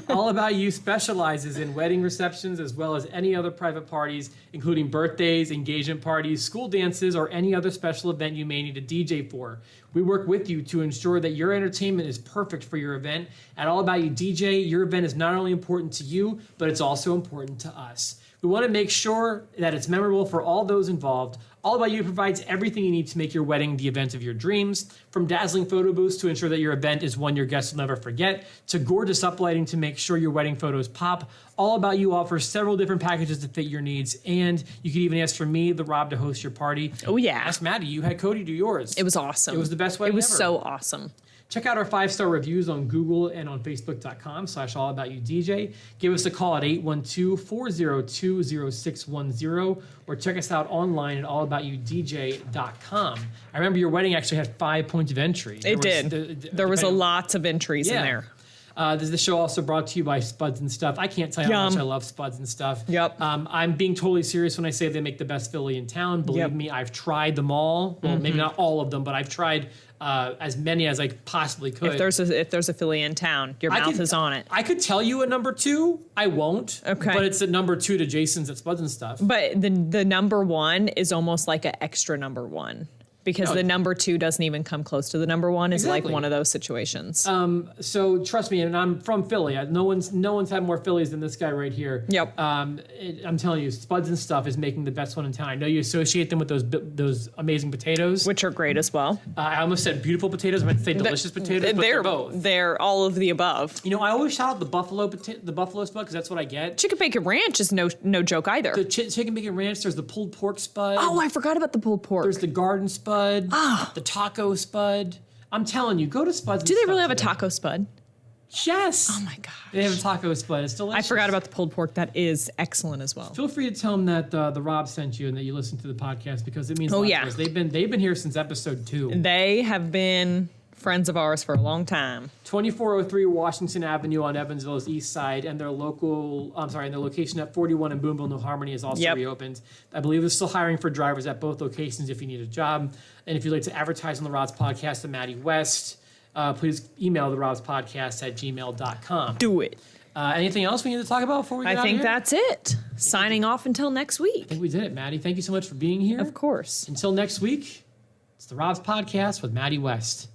All About You specializes in wedding receptions as well as any other private parties, including birthdays, engagement parties, school dances, or any other special event you may need a DJ for. We work with you to ensure that your entertainment is perfect for your event. At All About You DJ, your event is not only important to you, but it's also important to us. We want to make sure that it's memorable for all those involved. All About You provides everything you need to make your wedding the event of your dreams, from dazzling photo booths to ensure that your event is one your guests will never forget, to gorgeous uplighting to make sure your wedding photos pop. All About You offers several different packages to fit your needs, and you can even ask for me, the Rob, to host your party. Oh yeah. Ask Maddie. You had Cody do yours. It was awesome. It was the best wedding It was ever. so awesome. Check out our 5-star reviews on Google and on Facebook.com/AllAboutYouDJ. Give us a call at 812-402-0610 or check us out online at allaboutyoudj.com. I remember your wedding actually had 5 points of entry. There was a lot of entries in there. The show also brought to you by Spuds and Stuff. I can't tell you how Yum. much I love Spuds and Stuff. Yep. I'm being totally serious when I say they make the best Philly in town. Believe Yep. me, I've tried them all. Well, maybe not all of them, but I've tried as many as I possibly could. If there's a Philly in town, your mouth is on it. I could tell you a number 2. I won't. Okay. But it's a number 2 to Jason's at Spuds and Stuff. But the number 1 is almost like an extra number 1. Because No. the number 2 doesn't even come close to the number 1. It's Exactly. like one of those situations. So trust me, and I'm from Philly. No one's had more Phillies than this guy right here. Yep. I'm telling you, Spuds and Stuff is making the best one in town. I know you associate them with those amazing potatoes. Which are great as well. I almost said beautiful potatoes. I meant to say delicious potatoes, but they're both. They're all of the above. You know, I always shout out the buffalo spud because that's what I get. Chicken bacon ranch is no joke either. The chicken bacon ranch. There's the pulled pork spud. Oh, I forgot about the pulled pork. There's the garden spud. The taco spud. I'm telling you, go to Spuds. Do they really have a taco spud? Yes. Oh my gosh. They have a taco spud. It's delicious. I forgot about the pulled pork. That is excellent as well. Feel free to tell them that the Rob sent you and that you listened to the podcast because it means a lot yeah. to us. They've been here since episode 2. They have been friends of ours for a long time. 2403 Washington Avenue on Evansville's east side, and their location at 41 in Boonville, New Harmony is also reopened. I believe they're still hiring for drivers at both locations if you need a job. And if you'd like to advertise on the Rob's Podcast to Maddie West, please email the Rob's Podcast at gmail.com. Do it. Anything else we need to talk about before we get out I of think here? that's it. Signing off until next week. I think we did it, Maddie. Thank you so much for being here. Of course. Until next week, it's the Rob's Podcast with Maddie West.